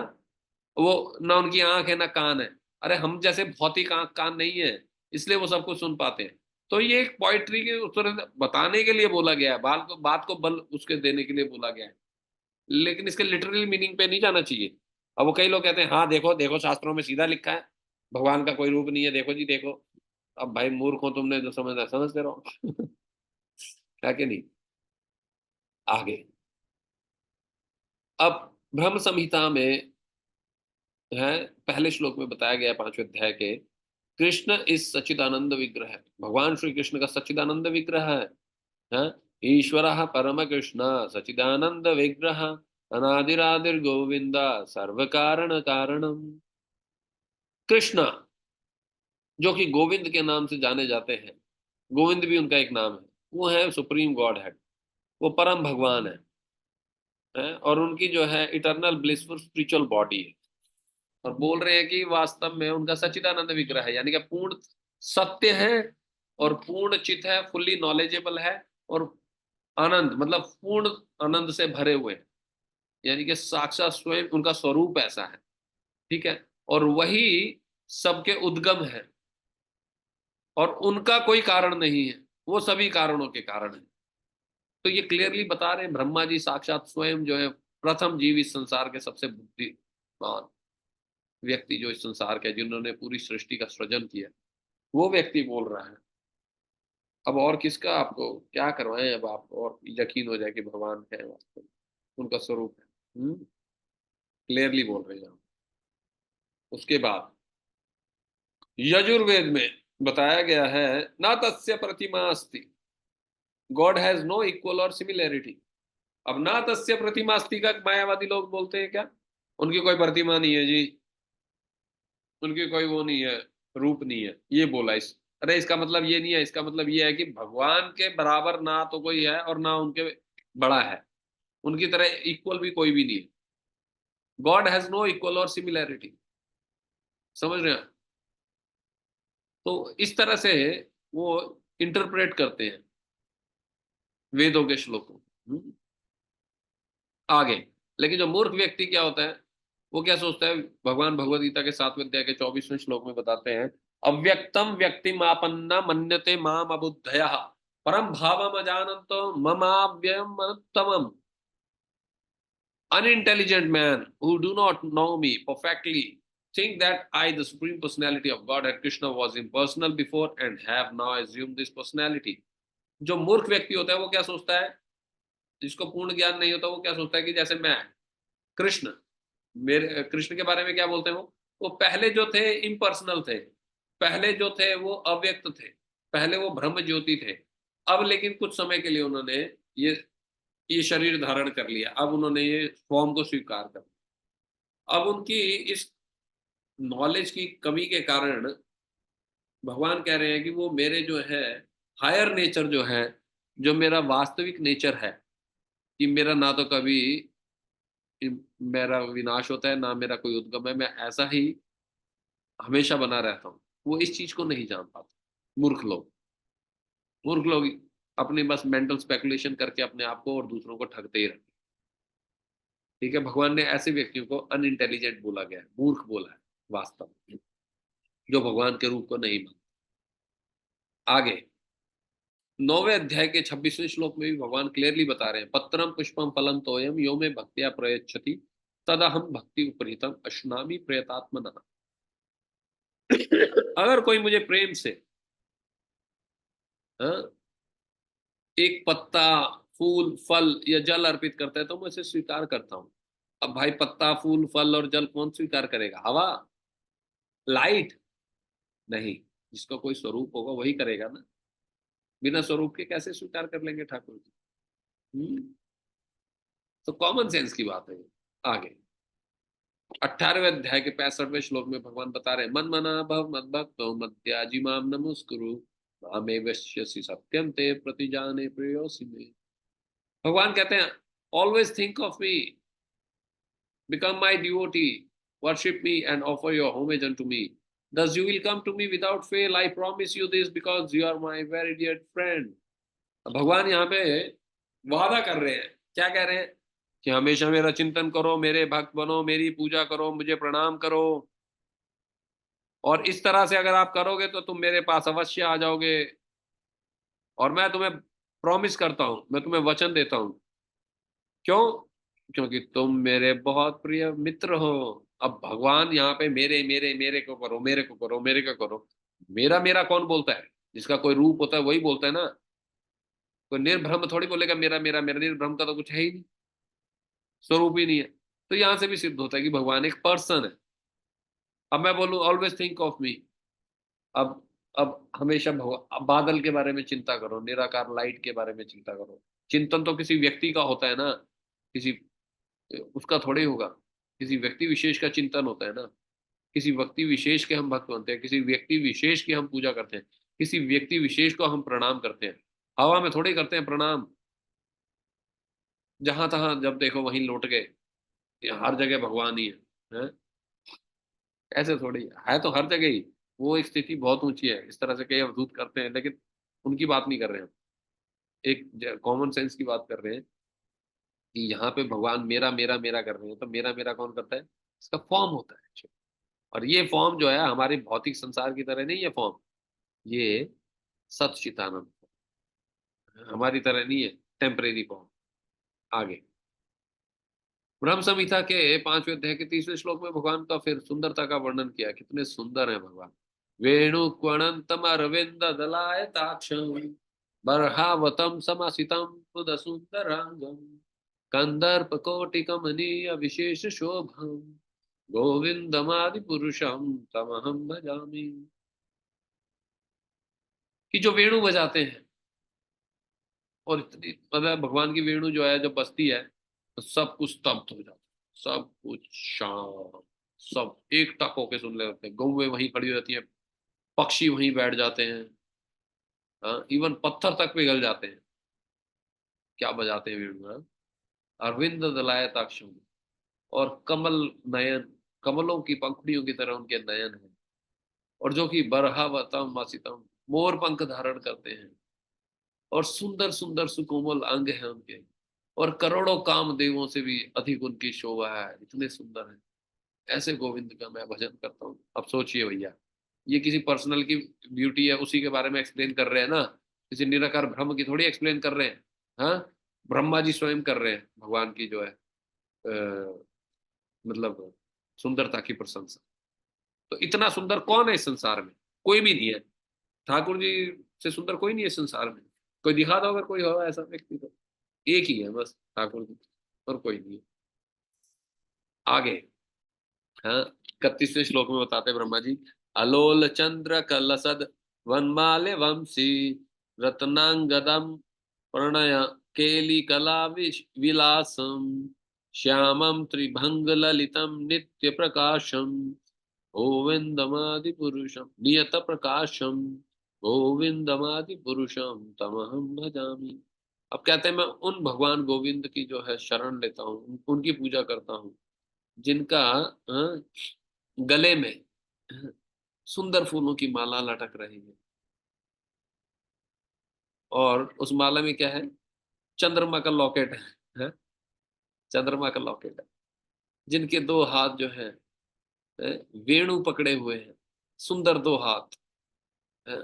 वो ना उनकी आंख है ना कान है। अरे हम जैसे भौतिक आंख कान नहीं है, इसलिए वो सब कुछ सुन पाते हैं। तो ये एक पोइट्री के उत्तर बताने के लिए बोला गया है, बात को बल उसके देने के लिए बोला गया है, लेकिन इसके लिटरल मीनिंग पे नहीं जाना चाहिए। अब वो कई लोग कहते हैं हाँ देखो देखो शास्त्रों में सीधा लिखा है भगवान का कोई रूप नहीं है, देखो जी देखो। अब भाई मूर्ख हो तुमने, जो समझना समझते रहो। है कि नहीं? आगे अब ब्रह्म संहिता में है, पहले श्लोक में बताया गया 5वें अध्याय के, कृष्ण इस सच्चिदानंद विग्रह है, भगवान श्री कृष्ण का सच्चिदानंद विग्रह है। ईश्वर परम कृष्ण सच्चिदानंद विग्रह अनादिरादिर गोविंद सर्व कारण कारणम। कृष्ण जो कि गोविंद के नाम से जाने जाते हैं, गोविंद भी उनका एक नाम है, वो है सुप्रीम गॉड है, वो परम भगवान है। और उनकी जो है इटर्नल ब्लिसफुल स्पिरिचुअल बॉडी है। और बोल रहे हैं कि वास्तव में उनका सच्चिदानंद विग्रह है, यानी कि पूर्ण सत्य है और पूर्ण चित है, फुल्ली नॉलेजेबल है। और आनंद मतलब पूर्ण आनंद से भरे हुए हैं, यानी कि साक्षात स्वयं उनका स्वरूप ऐसा है। ठीक है। और वही सबके उद्गम है और उनका कोई कारण नहीं है, वो सभी कारणों के कारण है। तो ये क्लियरली बता रहे हैं ब्रह्मा जी साक्षात स्वयं जो है प्रथम जीव इस संसार के, सबसे बुद्धिमान व्यक्ति जो इस संसार के, जिन्होंने पूरी सृष्टि का सृजन किया, वो व्यक्ति बोल रहा है। अब और किसका आपको क्या करवाएं, अब आपको और यकीन हो जाए कि भगवान है वास्तव में, उनका स्वरूप है। क्लियरली बोल रहे हैं हम। उसके बाद यजुर्वेद में बताया गया है, ना तस्य प्रतिमा अस्ति, गॉड हैज नो इक्वल और सिमिलैरिटी। अब ना तस्य प्रतिमा अस्ति का मायावादी लोग बोलते हैं क्या, उनकी कोई प्रतिमा नहीं है जी, उनकी कोई वो नहीं है, रूप नहीं है, ये बोला इस। अरे इसका मतलब ये नहीं है, इसका मतलब ये है कि भगवान के बराबर ना तो कोई है और ना उनके बड़ा है, उनकी तरह इक्वल भी कोई भी नहीं है। गॉड हैज नो इक्वल और सिमिलैरिटी, समझ रहे हैं। तो इस तरह से वो इंटरप्रेट करते हैं वेदों के श्लोकों को। आगे, लेकिन जो मूर्ख व्यक्ति क्या होता है, वो क्या सोचता है, भगवान भगवद गीता के 7वें अध्याय के 24वें श्लोक में बताते हैं, अव्यक्तम व्यक्ति मापन्ना मन्यते माम अबुद्धया परम भावम अजानन्तो ममाव्ययम अनुत्तमम। Unintelligent man who do not know me perfectly think that I, the Supreme Personality of Godhead Krishna, was impersonal before and have now assumed this personality. जो मूर्ख व्यक्ति होता है वो क्या सोचता है, जिसको पूर्ण ज्ञान नहीं होता, वो क्या सोचता है कि जैसे मैं कृष्ण, मेरे कृष्ण के बारे में क्या बोलते हैं वो पहले जो थे इम्पर्सनल थे, पहले जो थे वो अव्यक्त थे, पहले वो ब्रह्म ज्योति थे। अब लेकिन कुछ समय के लिए उन्होंने ये ये शरीर धारण कर लिया, अब उन्होंने ये फॉर्म को स्वीकार कर लिया। अब उनकी इस नॉलेज की कमी के कारण भगवान कह रहे हैं कि वो मेरे जो है हायर नेचर जो है, जो मेरा वास्तविक नेचर है, कि मेरा ना तो कभी मेरा विनाश होता है ना मेरा कोई उद्गम है, मैं ऐसा ही हमेशा बना रहता हूँ, वो इस चीज को नहीं जान पाते। मूर्ख लोग अपने बस मेंटल स्पेकुलेशन करके अपने आप को और दूसरों को ठगते ही रहते। ठीक है, भगवान ने ऐसे व्यक्तियों को अनइंटेलिजेंट बोला गया है, मूर्ख बोला है वास्तव में, जो भगवान के रूप को नहीं मानते। आगे 9वें अध्याय के 26वें श्लोक में भी भगवान क्लियरली बता रहे हैं, पत्रम पुष्पम फलम तोयम यो में भक्तिया प्रयच्छति तदा हम भक्ति उपरीतम अश्नामी प्रयतात्मना। अगर कोई मुझे प्रेम से, हाँ, एक पत्ता, फूल, फल या जल अर्पित करता है तो मैं इसे स्वीकार करता हूँ। अब भाई पत्ता, फूल, फल और जल कौन स्वीकार करेगा, हवा, लाइट? नहीं, जिसका कोई स्वरूप होगा वही करेगा ना, बिना स्वरूप के कैसे स्वीकार कर लेंगे ठाकुर जी। तो कॉमन सेंस की बात है ये। आगे 18वें अध्याय के 65वें श्लोक में भगवान बता रहे हैं, मन मना भव मद भक्तो मद्याजी माम नमस्कुरु मामे वश्यसि सत्यम ते प्रतिजाने प्रियोसि मे। भगवान कहते हैं, always think of me, become my devotee, worship me and offer your homage unto me. Thus you will come to me without fail. I promise you this because you are my very dear friend. भगवान यहाँ पे वादा कर रहे हैं, क्या कह रहे हैं, कि हमेशा मेरा चिंतन करो, मेरे भक्त बनो, मेरी पूजा करो, मुझे प्रणाम करो, और इस तरह से अगर आप करोगे तो तुम मेरे पास अवश्य आ जाओगे। और मैं तुम्हें प्रॉमिस करता हूं, मैं तुम्हें वचन देता हूं। क्यों? क्योंकि तुम मेरे बहुत प्रिय मित्र हो। अब भगवान यहाँ पे मेरे मेरे मेरे को करो, मेरे को करो, मेरे को करो, मेरा मेरा कौन बोलता है, जिसका कोई रूप होता है वही बोलता है ना। कोई निर्भ्रम थोड़ी बोलेगा मेरा मेरा मेरा, निर्भ्रम का तो कुछ है ही नहीं, स्वरूप ही नहीं है। तो यहां से भी सिद्ध होता है कि भगवान एक पर्सन है। अब मैं बोलूं ऑलवेज थिंक ऑफ मी, अब अब हमेशा अब बादल के बारे में चिंता करो, निराकार लाइट के बारे में चिंता करो। चिंतन तो किसी व्यक्ति का होता है ना, किसी उसका थोड़े होगा, किसी व्यक्ति विशेष का चिंतन होता है ना, किसी व्यक्ति विशेष के हम भक्त बनते हैं, किसी व्यक्ति विशेष की हम पूजा करते हैं, किसी व्यक्ति विशेष को हम प्रणाम करते हैं। हवा में थोड़े करते हैं प्रणाम, जहां तहां जब देखो वहीं लौट गए, ये हर जगह भगवान ही है? ऐसे थोड़ी है, तो हर जगह ही वो एक स्थिति बहुत ऊंची है, इस तरह से कई अवधूत करते हैं, लेकिन उनकी बात नहीं कर रहे हैं। एक कॉमन सेंस की बात कर रहे हैं कि यहाँ पे भगवान मेरा मेरा मेरा कर रहे हैं, तो मेरा मेरा कौन करता है, इसका फॉर्म होता है। और ये फॉर्म जो है हमारे भौतिक संसार की तरह नहीं है फॉर्म, ये सच्चिदानंद, हमारी तरह नहीं है टेम्परेरी फॉर्म। आगे ब्रह्म संहिता के 5वें अध्याय के 30वें श्लोक में भगवान का फिर सुंदरता का वर्णन किया, कितने सुंदर है भगवान। वेणु क्वणंतम अरविंद दलाय ताक्षम बर्हावतम समासितम पुद सुंदरांगम कंदर्प कोटि कमनीय विशेष शोभम गोविंदमादि पुरुषम तमहम भजामि। कि जो वेणु बजाते हैं, और इतनी मतलब भगवान की वेणु जो है जब बजती है तो सब कुछ स्तब्ध हो जाता है, सब कुछ शांत, सब एक टक होके सुन रहे होते हैं, गौएं वहीं खड़ी हो जाती हैं, पक्षी वहीं बैठ जाते हैं, हाँ, इवन पत्थर तक पिघल जाते हैं, क्या बजाते हैं वेणु, हाँ। अरविंद दलायताक्षम, और कमल नयन, कमलों की पंखुड़ियों की तरह उनके नयन है, और जो कि बरहावतम मासितम, मोर पंख धारण करते हैं, और सुंदर सुंदर सुकोमल अंग है उनके, और करोड़ों काम देवों से भी अधिक उनकी शोभा है, इतने सुंदर है। ऐसे गोविंद का मैं भजन करता हूँ। अब सोचिए भैया, ये किसी पर्सनल की ब्यूटी है उसी के बारे में एक्सप्लेन कर रहे हैं ना, किसी निराकार ब्रह्म की थोड़ी एक्सप्लेन कर रहे हैं। हाँ, ब्रह्मा जी स्वयं कर रहे हैं भगवान की जो है मतलब सुंदरता की प्रशंसा। तो इतना सुंदर कौन है इस संसार में? कोई भी नहीं है। ठाकुर जी से सुंदर कोई नहीं है संसार में। कोई दिखा दो अगर कोई हो ऐसा व्यक्ति तो, एक ही है बस, ठाकुर जी, और कोई नहीं है। आगे, हाँ, 31वें श्लोक में बताते हैं ब्रह्मा जी, अलोल चंद्र कलसद वनमाले वंशी रत्नांगदम प्रणय केली कला विलासम श्यामम त्रिभंग ललितम नित्य प्रकाशम गोविंदमादि पुरुषम नियत प्रकाशम गोविंदमादि पुरुषम तमहम भजामि। अब कहते हैं मैं उन भगवान गोविंद की जो है शरण लेता हूँ, उनकी पूजा करता हूँ, जिनका गले में सुंदर फूलों की माला लटक रही है, और उस माला में क्या है? चंद्रमा का लॉकेट है, चंद्रमा का लॉकेट है, जिनके दो हाथ जो है वेणु पकड़े हुए हैं, सुंदर दो हाथ है,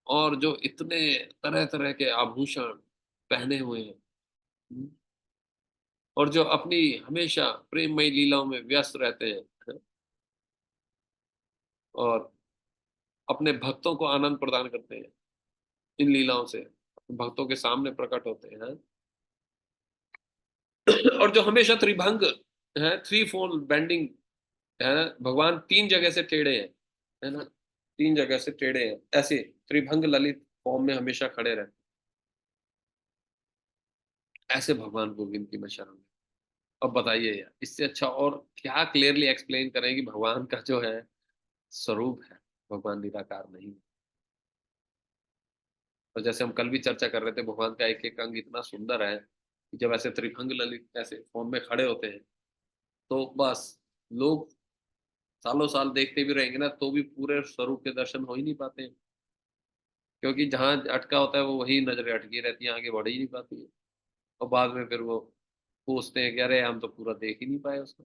और जो इतने तरह तरह के आभूषण पहने हुए हैं, और जो अपनी हमेशा प्रेममय लीलाओं में व्यस्त रहते हैं, और अपने भक्तों को आनंद प्रदान करते हैं इन लीलाओं से, भक्तों के सामने प्रकट होते हैं। और जो हमेशा त्रिभंग है, थ्री फोल्ड बेंडिंग है ना, भगवान तीन जगह से टेढ़े हैं, है ना, तीन जगह से टेढ़े हैं, ऐसे त्रिभंग ललित फॉर्म में हमेशा खड़े रहते हैं। ऐसे भगवान गोविंद की मैं शरण में। अब बताइए यार, इससे अच्छा और क्या क्लियरली एक्सप्लेन करें कि भगवान का जो है स्वरूप है, भगवान निराकार नहीं है। और जैसे हम कल भी चर्चा कर रहे थे, भगवान का एक एक अंग इतना सुंदर है कि जब ऐसे त्रिभंग ललित ऐसे फॉर्म में खड़े होते हैं तो बस लोग सालों साल देखते भी रहेंगे ना तो भी पूरे स्वरूप के दर्शन हो ही नहीं पाते हैं, क्योंकि जहां अटका होता है वो वही नजरें अटकी रहती हैं, आगे बढ़ ही नहीं पाती है। और बाद में फिर वो पूछते हैं कि अरे हम तो पूरा देख ही नहीं पाए उसको।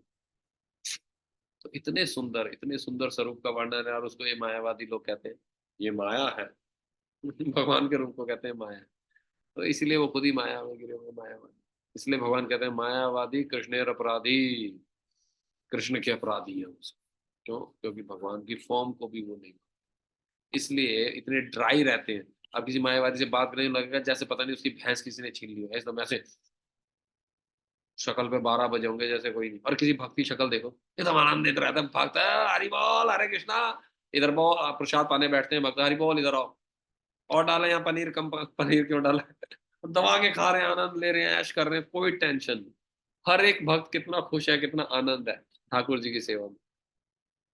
तो इतने सुंदर स्वरूप का वर्णन है, और उसको ये मायावादी लोग कहते हैं ये माया है। भगवान के रूप को कहते हैं माया। तो इसलिए वो खुद ही माया में गिरे हुए मायावादी। इसलिए भगवान कहते हैं मायावादी कृष्णेर अपराधी, कृष्ण के अपराधी है उसको। क्यों? क्योंकि भगवान की फॉर्म को भी वो नहीं, इसलिए इतने ड्राई रहते हैं। अब किसी मायावादी से बात करने लगेगा जैसे पता नहीं उसकी भैंस किसी ने छीन ली है, एकदम ऐसे शक्ल पे 12 बजे होंगे जैसे कोई नहीं। और किसी भक्त की शक्ल देखो, एकदम आनंदित रहता है, भक्त है, हरि बोल हरे कृष्णा, इधर बोल, आप प्रसाद पाने बैठते हैं भक्त, हरि बोल इधर आओ, और डाले यहाँ पनीर, कम पनीर क्यों डाला है? दबा के खा रहे हैं, आनंद ले रहे हैं, ऐश कर रहे हैं, कोई टेंशन नहीं। हर एक भक्त कितना खुश है, कितना आनंद है ठाकुर जी की सेवा में।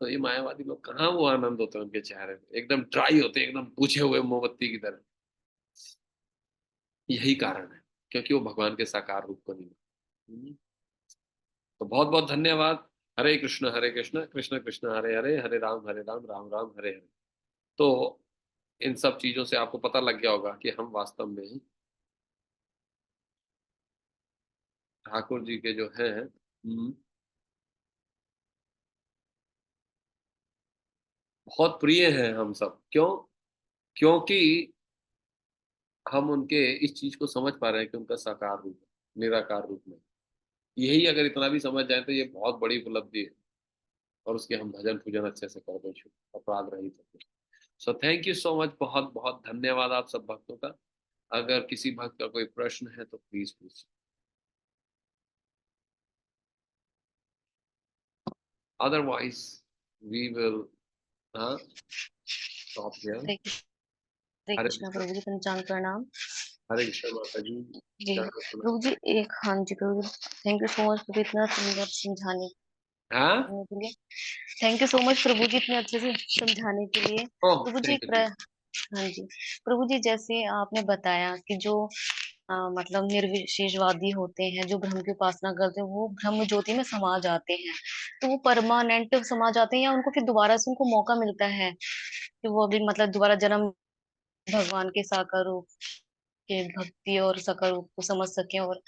तो ये मायावादी लोग कहाँ वो आनंद होते हैं उनके चेहरे पे, एकदम ड्राई होते हैं, एकदम बुझे हुए मोमबत्ती की तरह। यही कारण है, क्योंकि वो भगवान के साकार रूप को नहीं मानते। तो बहुत बहुत धन्यवाद। हरे कृष्ण कृष्ण कृष्ण हरे हरे, हरे राम राम राम हरे हरे। तो इन सब चीजों से आपको पता लग गया होगा कि हम वास्तव में ठाकुर जी के जो हैं बहुत प्रिय हैं हम सब। क्यों? क्योंकि हम उनके इस चीज को समझ पा रहे हैं कि उनका साकार रूप है, निराकार रूप में। यही अगर इतना भी समझ जाए तो ये बहुत बड़ी उपलब्धि है, और उसके हम भजन पूजन अच्छे से कर दे, अपराध रहित होते। सो थैंक यू सो मच, बहुत बहुत धन्यवाद आप सब भक्तों का। अगर किसी भक्त का कोई प्रश्न है तो प्लीज पूछिए, otherwise we will stop here. हरे हरे कृष्णा प्रभु जी, पंचांग प्रणाम। हरे कृष्ण माता जी। जी, क्या सुना? प्रभु जी एक हाँ जी, प्रभु जी थैंक यू सो मच प्रभु इतना सुंदर समझाने हाँ? के लिए। थैंक यू सो मच प्रभु जी इतने अच्छे से समझाने के लिए। ओह! प्रभु जी थैंक एक यू, प्र थैंक हाँ जी, प्रभु जी जैसे आपने बताया कि जो मतलब निर्विशेषवादी होते हैं, जो ब्रह्म की उपासना करते हैं, वो ब्रह्म ज्योति में समा जाते हैं। तो वो परमानेंट समा जाते हैं या उनको फिर दोबारा से उनको मौका मिलता है कि वो अभी मतलब दोबारा जन्म भगवान के साकार रूप के भक्ति और साकार रूप को समझ सकें और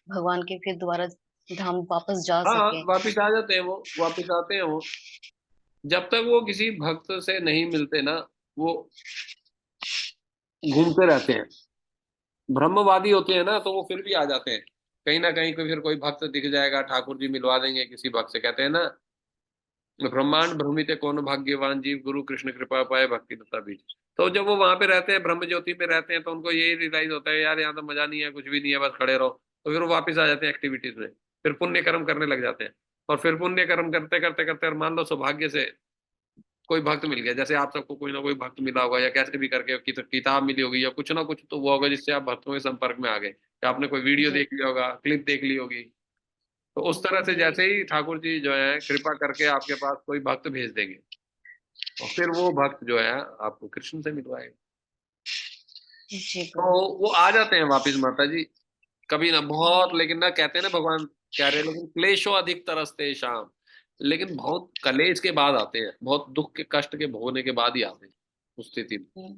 भगवान के फिर दोबारा धाम वापस जा हाँ, सकें? वापिस आ जाते हैं वो, वापिस आते हैं वो। जब तक वो किसी भक्त से नहीं मिलते ना, वो घूमते रहते हैं। ब्रह्मवादी होते हैं ना, तो वो फिर भी आ जाते हैं। कहीं ना कहीं कोई फिर कोई भक्त दिख जाएगा, ठाकुर जी मिलवा देंगे किसी भक्त से, कहते हैं ना, ब्रह्मांड भ्रमित कौन भाग्यवान जीव, गुरु कृष्ण कृपा पाए भक्ति दत्ता बीज। तो जब वो वहां पे रहते हैं, ब्रह्म ज्योति में रहते हैं, तो उनको यही रियलाइज होता है, यार यहाँ तो मजा नहीं है, कुछ भी नहीं है, बस खड़े रहो। तो फिर वो वापिस आ जाते हैं एक्टिविटीज में। फिर पुण्य कर्म करने लग जाते हैं। और फिर पुण्य कर्म करते करते करते, और मान लो सौभाग्य से कोई भक्त मिल गया, जैसे आप सबको कोई ना कोई भक्त मिला होगा, या कैसे भी करके किताब मिली होगी, या कुछ ना कुछ तो वो होगा जिससे आप भक्तों के संपर्क में आ गए, या आपने कोई वीडियो जी, देख लिया होगा, क्लिप देख ली होगी। तो उस तरह से जी, जैसे ही ठाकुर जी जो है कृपा करके आपके पास कोई भक्त भेज देंगे, और फिर वो भक्त जो है आपको कृष्ण से मिलवाएगा। जी तो प्रभु। वो आ जाते हैं वापिस माता जी। कभी ना बहुत, लेकिन ना, कहते हैं ना भगवान कह रहे हैं, लेकिन क्लेशो अधिक तरसते शाम। लेकिन बहुत कलेश के बाद आते हैं, बहुत दुख के कष्ट के भोगने के बाद ही आते हैं उस स्थिति में। हुँ,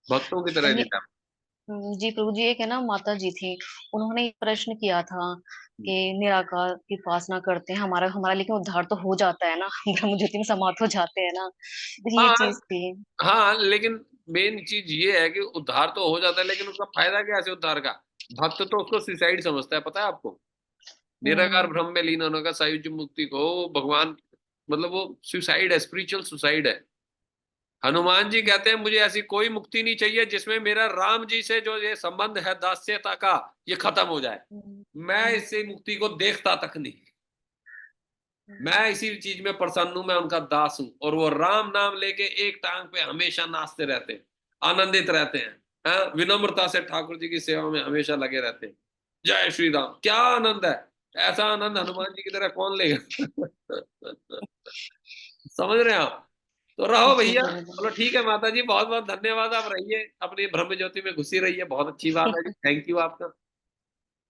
भक्तों की तरह नहीं नहीं था। जी प्रभु जी, एक है ना माता जी थी, उन्होंने एक प्रश्न किया था कि निराकार की उपासना करते हैं, हमारा हमारा लेकिन उद्धार तो हो जाता है ना, ब्रह्म ज्योति में समाप्त हो जाते हैं ना, तो ये हाँ, चीज़ थी। हाँ, लेकिन मेन चीज ये है कि उद्धार तो हो जाता है, लेकिन उसका फायदा क्या है ऐसे उद्धार का? भक्त तो उसको सुसाइड समझता है, पता है आपको? निराकार हुँ, ब्रह्म में लीन होने का सायुज्य मुक्ति को भगवान, मतलब वो सुसाइड है, स्पिरिचुअल सुसाइड है। हनुमान जी कहते हैं, मुझे ऐसी कोई मुक्ति नहीं चाहिए जिसमें मेरा राम जी से जो ये संबंध है दास्यता का, ये खत्म हो जाए। हुँ, मैं हुँ, इससे मुक्ति को देखता तक नहीं। हुँ, मैं इसी चीज में प्रसन्न हूं, मैं उनका दास हूं, और वो राम नाम लेके एक टांग पे हमेशा नाचते रहते हैं, आनंदित रहते हैं। हाँ, विनम्रता से ठाकुर जी की सेवा में हमेशा लगे रहते हैं। जय श्री राम, क्या आनंद है! ऐसा आनंद हनुमान जी की तरह कौन लेगा? समझ रहे हैं आप? तो रहो जी भैया। प्रभु चलो जी। ठीक है माता जी, बहुत बहुत धन्यवाद। आप रहिए अपनी ब्रह्म ज्योति में घुसी रहिए, बहुत अच्छी बात है जी, थैंक यू आपका।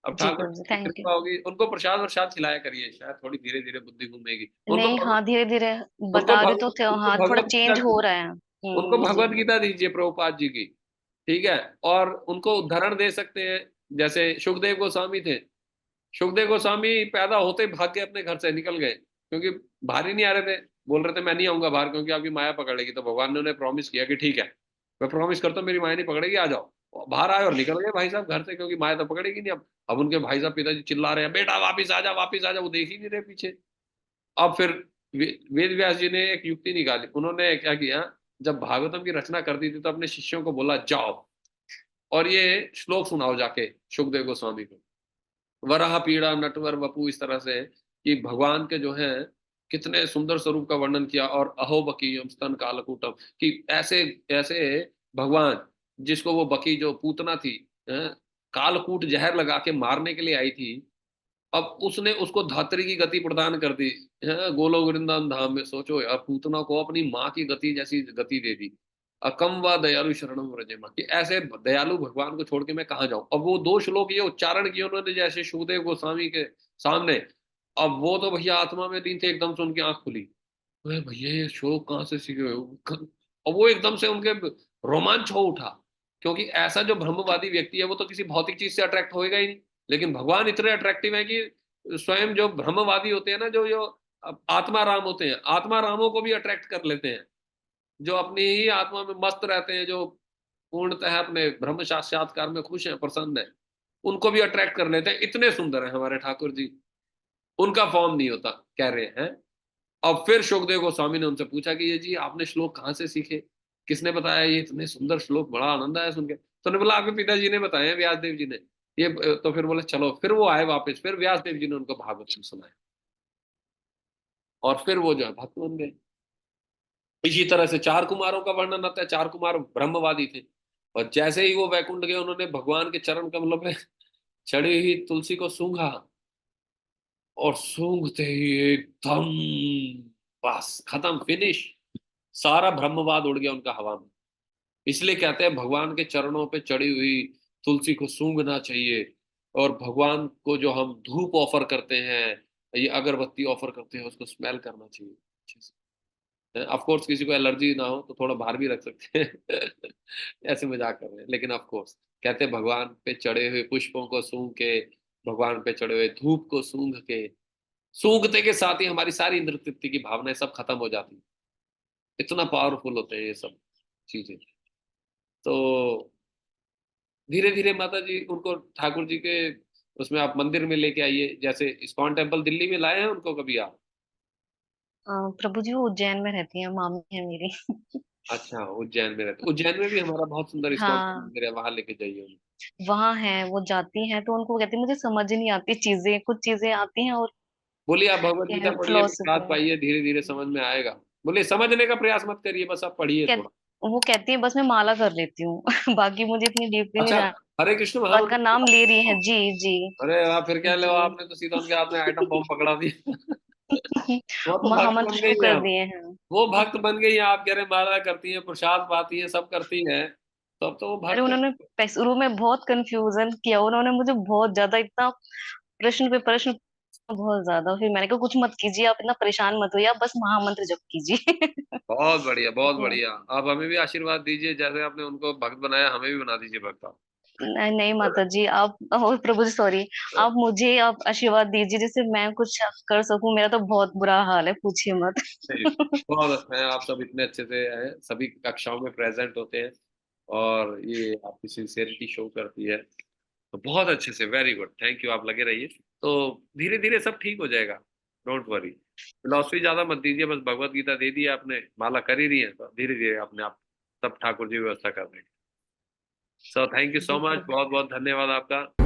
अब जी ठाकुर प्रभु जी, जी की थैंक यू। कृपा होगी, उनको प्रसाद वरसाद खिलाया करिए, शायद थोड़ी धीरे धीरे बुद्धि घूमेगी। उनको नहीं, हाँ, धीरे-धीरे उनको बता रहे तो थे उनको हाँ, थोड़ा भगवत गीता चेंज हो रहा है। उनको जी। भगवत गीता दीजिए प्रभुपाद जी की। ठीक है। और उनको उदाहरण दे सकते हैं, जैसे सुखदेव गोस्वामी थे। सुखदेव गोस्वामी पैदा होते ही भाग के अपने घर से निकल गए, क्योंकि बाहर ही नहीं आ रहे थे। बोल रहे थे मैं नहीं आऊंगा बाहर, क्योंकि आपकी माया पकड़ेगी। तो भगवान ने उन्हें प्रॉमिस किया कि ठीक है, मैं प्रॉमिस करता हूँ मेरी माया नहीं पकड़ेगी, आ जाओ। और बाहर आए और निकल गए भाई साहब घर से, क्योंकि माया तो पकड़ेगी नहीं। अब उनके भाई साहब पिताजी चिल्ला रहे हैं, बेटा वापिस आ जा, वापिस आ जा। वो देख ही नहीं रहे पीछे। अब फिर वेद व्यास जी ने एक युक्ति निकाली। उन्होंने क्या किया, जब भागवतम की रचना कर दी थी, तो अपने शिष्यों को बोला जाओ और ये श्लोक सुनाओ जाके सुखदेव गोस्वामी को। वराह पीड़ा नटवर वपु, इस तरह से कि भगवान के जो है कितने सुंदर स्वरूप का वर्णन किया। और अहो बकी स्तन कालकूटम, कि ऐसे ऐसे भगवान, जिसको वो बकी जो पूतना थी, कालकूट जहर लगा के मारने के लिए आई थी, अब उसने उसको धात्री की गति प्रदान कर दी है गोलोक वृंदावन धाम में। सोचो यार, पूतना को अपनी माँ की गति जैसी गति दे दी। अकम व दयालु शरणम व्रजेमा, कि ऐसे दयालु भगवान को छोड़ के मैं कहाँ जाऊं। अब वो दो श्लोक ये उच्चारण किए उन्होंने, जैसे सुखदेव गोस्वामी के सामने। अब वो तो भैया आत्मा में लीन थे, एकदम से उनकी आंख खुली। अरे भैया ये श्लोक कहाँ से सीखे हो? और वो एकदम से उनके रोमांच हो उठा, क्योंकि ऐसा जो ब्रह्मवादी व्यक्ति है, वो तो किसी भौतिक चीज से अट्रैक्ट होएगा ही नहीं। लेकिन भगवान इतने अट्रैक्टिव है कि स्वयं जो ब्रह्मवादी होते हैं ना, जो जो आत्मा राम होते हैं, आत्मा रामों को भी अट्रैक्ट कर लेते हैं। जो अपनी ही आत्मा में मस्त रहते हैं, जो पूर्णतः अपने ब्रह्म साक्षात्कार में खुश हैं, प्रसन्न है, उनको भी अट्रैक्ट कर लेते हैं। इतने सुंदर है हमारे ठाकुर जी, उनका फॉर्म नहीं होता, कह रहे हैं। अब फिर सुखदेव गोस्वामी ने उनसे पूछा कि ये जी आपने श्लोक कहाँ से सीखे, किसने बताया ये इतने सुंदर श्लोक, बड़ा आनंद आया सुन के। तो उन्होंने बोला आपके पिताजी ने बताए हैं, व्यास देव जी ने। ये तो फिर बोले चलो, फिर वो आए वापस, फिर व्यास देव जी ने उनको भागवत सुनाया, और फिर वो जो है भक्त बन गए। इसी तरह से चार कुमारों का वर्णन आता है। चार कुमार ब्रह्मवादी थे, और जैसे ही वो वैकुंठ गए, उन्होंने भगवान के चरण कमलों पे चढ़ी हुई तुलसी को सूंघा, और सूंघते ही एकदम बस खत्म, फिनिश। सारा ब्रह्मवाद उड़ गया उनका हवा में। इसलिए कहते हैं भगवान के चरणों पे चढ़ी हुई तुलसी को सूंघना चाहिए। और भगवान को जो हम धूप ऑफर करते हैं, ये अगरबत्ती ऑफर करते हैं, उसको स्मेल करना चाहिए अच्छे से। ऑफ कोर्स किसी को एलर्जी ना हो तो थोड़ा बाहर भी रख सकते हैं। ऐसे मजाक कर रहे हैं, लेकिन ऑफ कोर्स कहते हैं भगवान पे चढ़े हुए पुष्पों को सूंघ के, भगवान पे चढ़े हुए धूप को सूंघ के, सूंघते के साथ ही हमारी सारी इंद्र तृप्ति की भावनाएं सब खत्म हो जाती हैं। इतना पावरफुल होते हैं ये सब चीजें। तो धीरे धीरे माता जी उनको ठाकुर जी के उसमें आप मंदिर में लेके आइए, जैसे इस्कॉन टेम्पल दिल्ली में लाए हैं उनको कभी आप? प्रभु जी वो उज्जैन में रहती है, मामी है मेरी। अच्छा, उज्जैन में रहते, उज्जैन में भी हमारा बहुत सुंदर इस्कॉन का हाँ, मंदिर है, वहां लेके जाइए उनको। वहां है, वो जाती हैं तो उनको कहती है मुझे समझ ही नहीं आती चीजें, कुछ चीजें आती हैं और बोलिए आप भगवत गीता पढ़िए, फिलोसफी प्रसाद में। पाइए, धीरे धीरे समझ में आएगा। बोलिए समझने का प्रयास मत करिए, बस आप पढ़िए कह, थोड़ा। वो कहती है बस मैं माला कर लेती हूँ। बाकी मुझे इतनी डीपली नहीं अच्छा, जाना। हरे कृष्ण भगवान का नाम ले रही महामंत्र। है जी। जी। अरे वाह, फिर क्या लो, जी। आपने तो सीधा उनके हाथ में आइटम बॉम्ब पकड़ा दिया। वो तो भक्त महामंत्र बन शुरू गई हैं कर अब। दिए हैं। वो भक्त बन गई हैं, आप कह रहे हैं माला करती हैं, प्रसाद पाती हैं, सब करती हैं, तो अब तो वो अरे भक्त उन्होंने शुरू में बहुत कंफ्यूजन किया, उन्होंने मुझे बहुत ज्यादा इतना प्रश्न पे प्रश्न, बहुत ज्यादा। फिर मैंने कहा कुछ मत कीजिए, आप इतना परेशान मत होइए, आप बस महामंत्र जप कीजिए। बहुत बढ़िया, बहुत तो बढ़िया। आप हमें भी आशीर्वाद दीजिए, जैसे आपने उनको भक्त बनाया, हमें भी बना दीजिए भक्त आप। नहीं नहीं माता जी, आप ओ प्रभु जी सॉरी, आप आशीर्वाद दीजिए जिससे मैं कुछ कर सकूं, मेरा तो बहुत बुरा हाल है, पूछिए मत। नहीं, बहुत अच्छा है, आप सब इतने अच्छे से हैं, सभी कक्षाओं में प्रेजेंट होते हैं, और ये आपकी सिंसियरिटी शो करती है। तो बहुत अच्छे से, वेरी गुड, थैंक यू, आप लगे रहिए। तो धीरे धीरे सब ठीक हो जाएगा, डोंट वरी। फिलॉसफी ज्यादा मत दीजिए, बस भगवत गीता दे दी आपने, माला कर ही रही है, तो धीरे धीरे अपने आप सब ठाकुर जी व्यवस्था कर देंगे। सो थैंक यू सो जी मच, प्रभु। बहुत बहुत धन्यवाद आपका।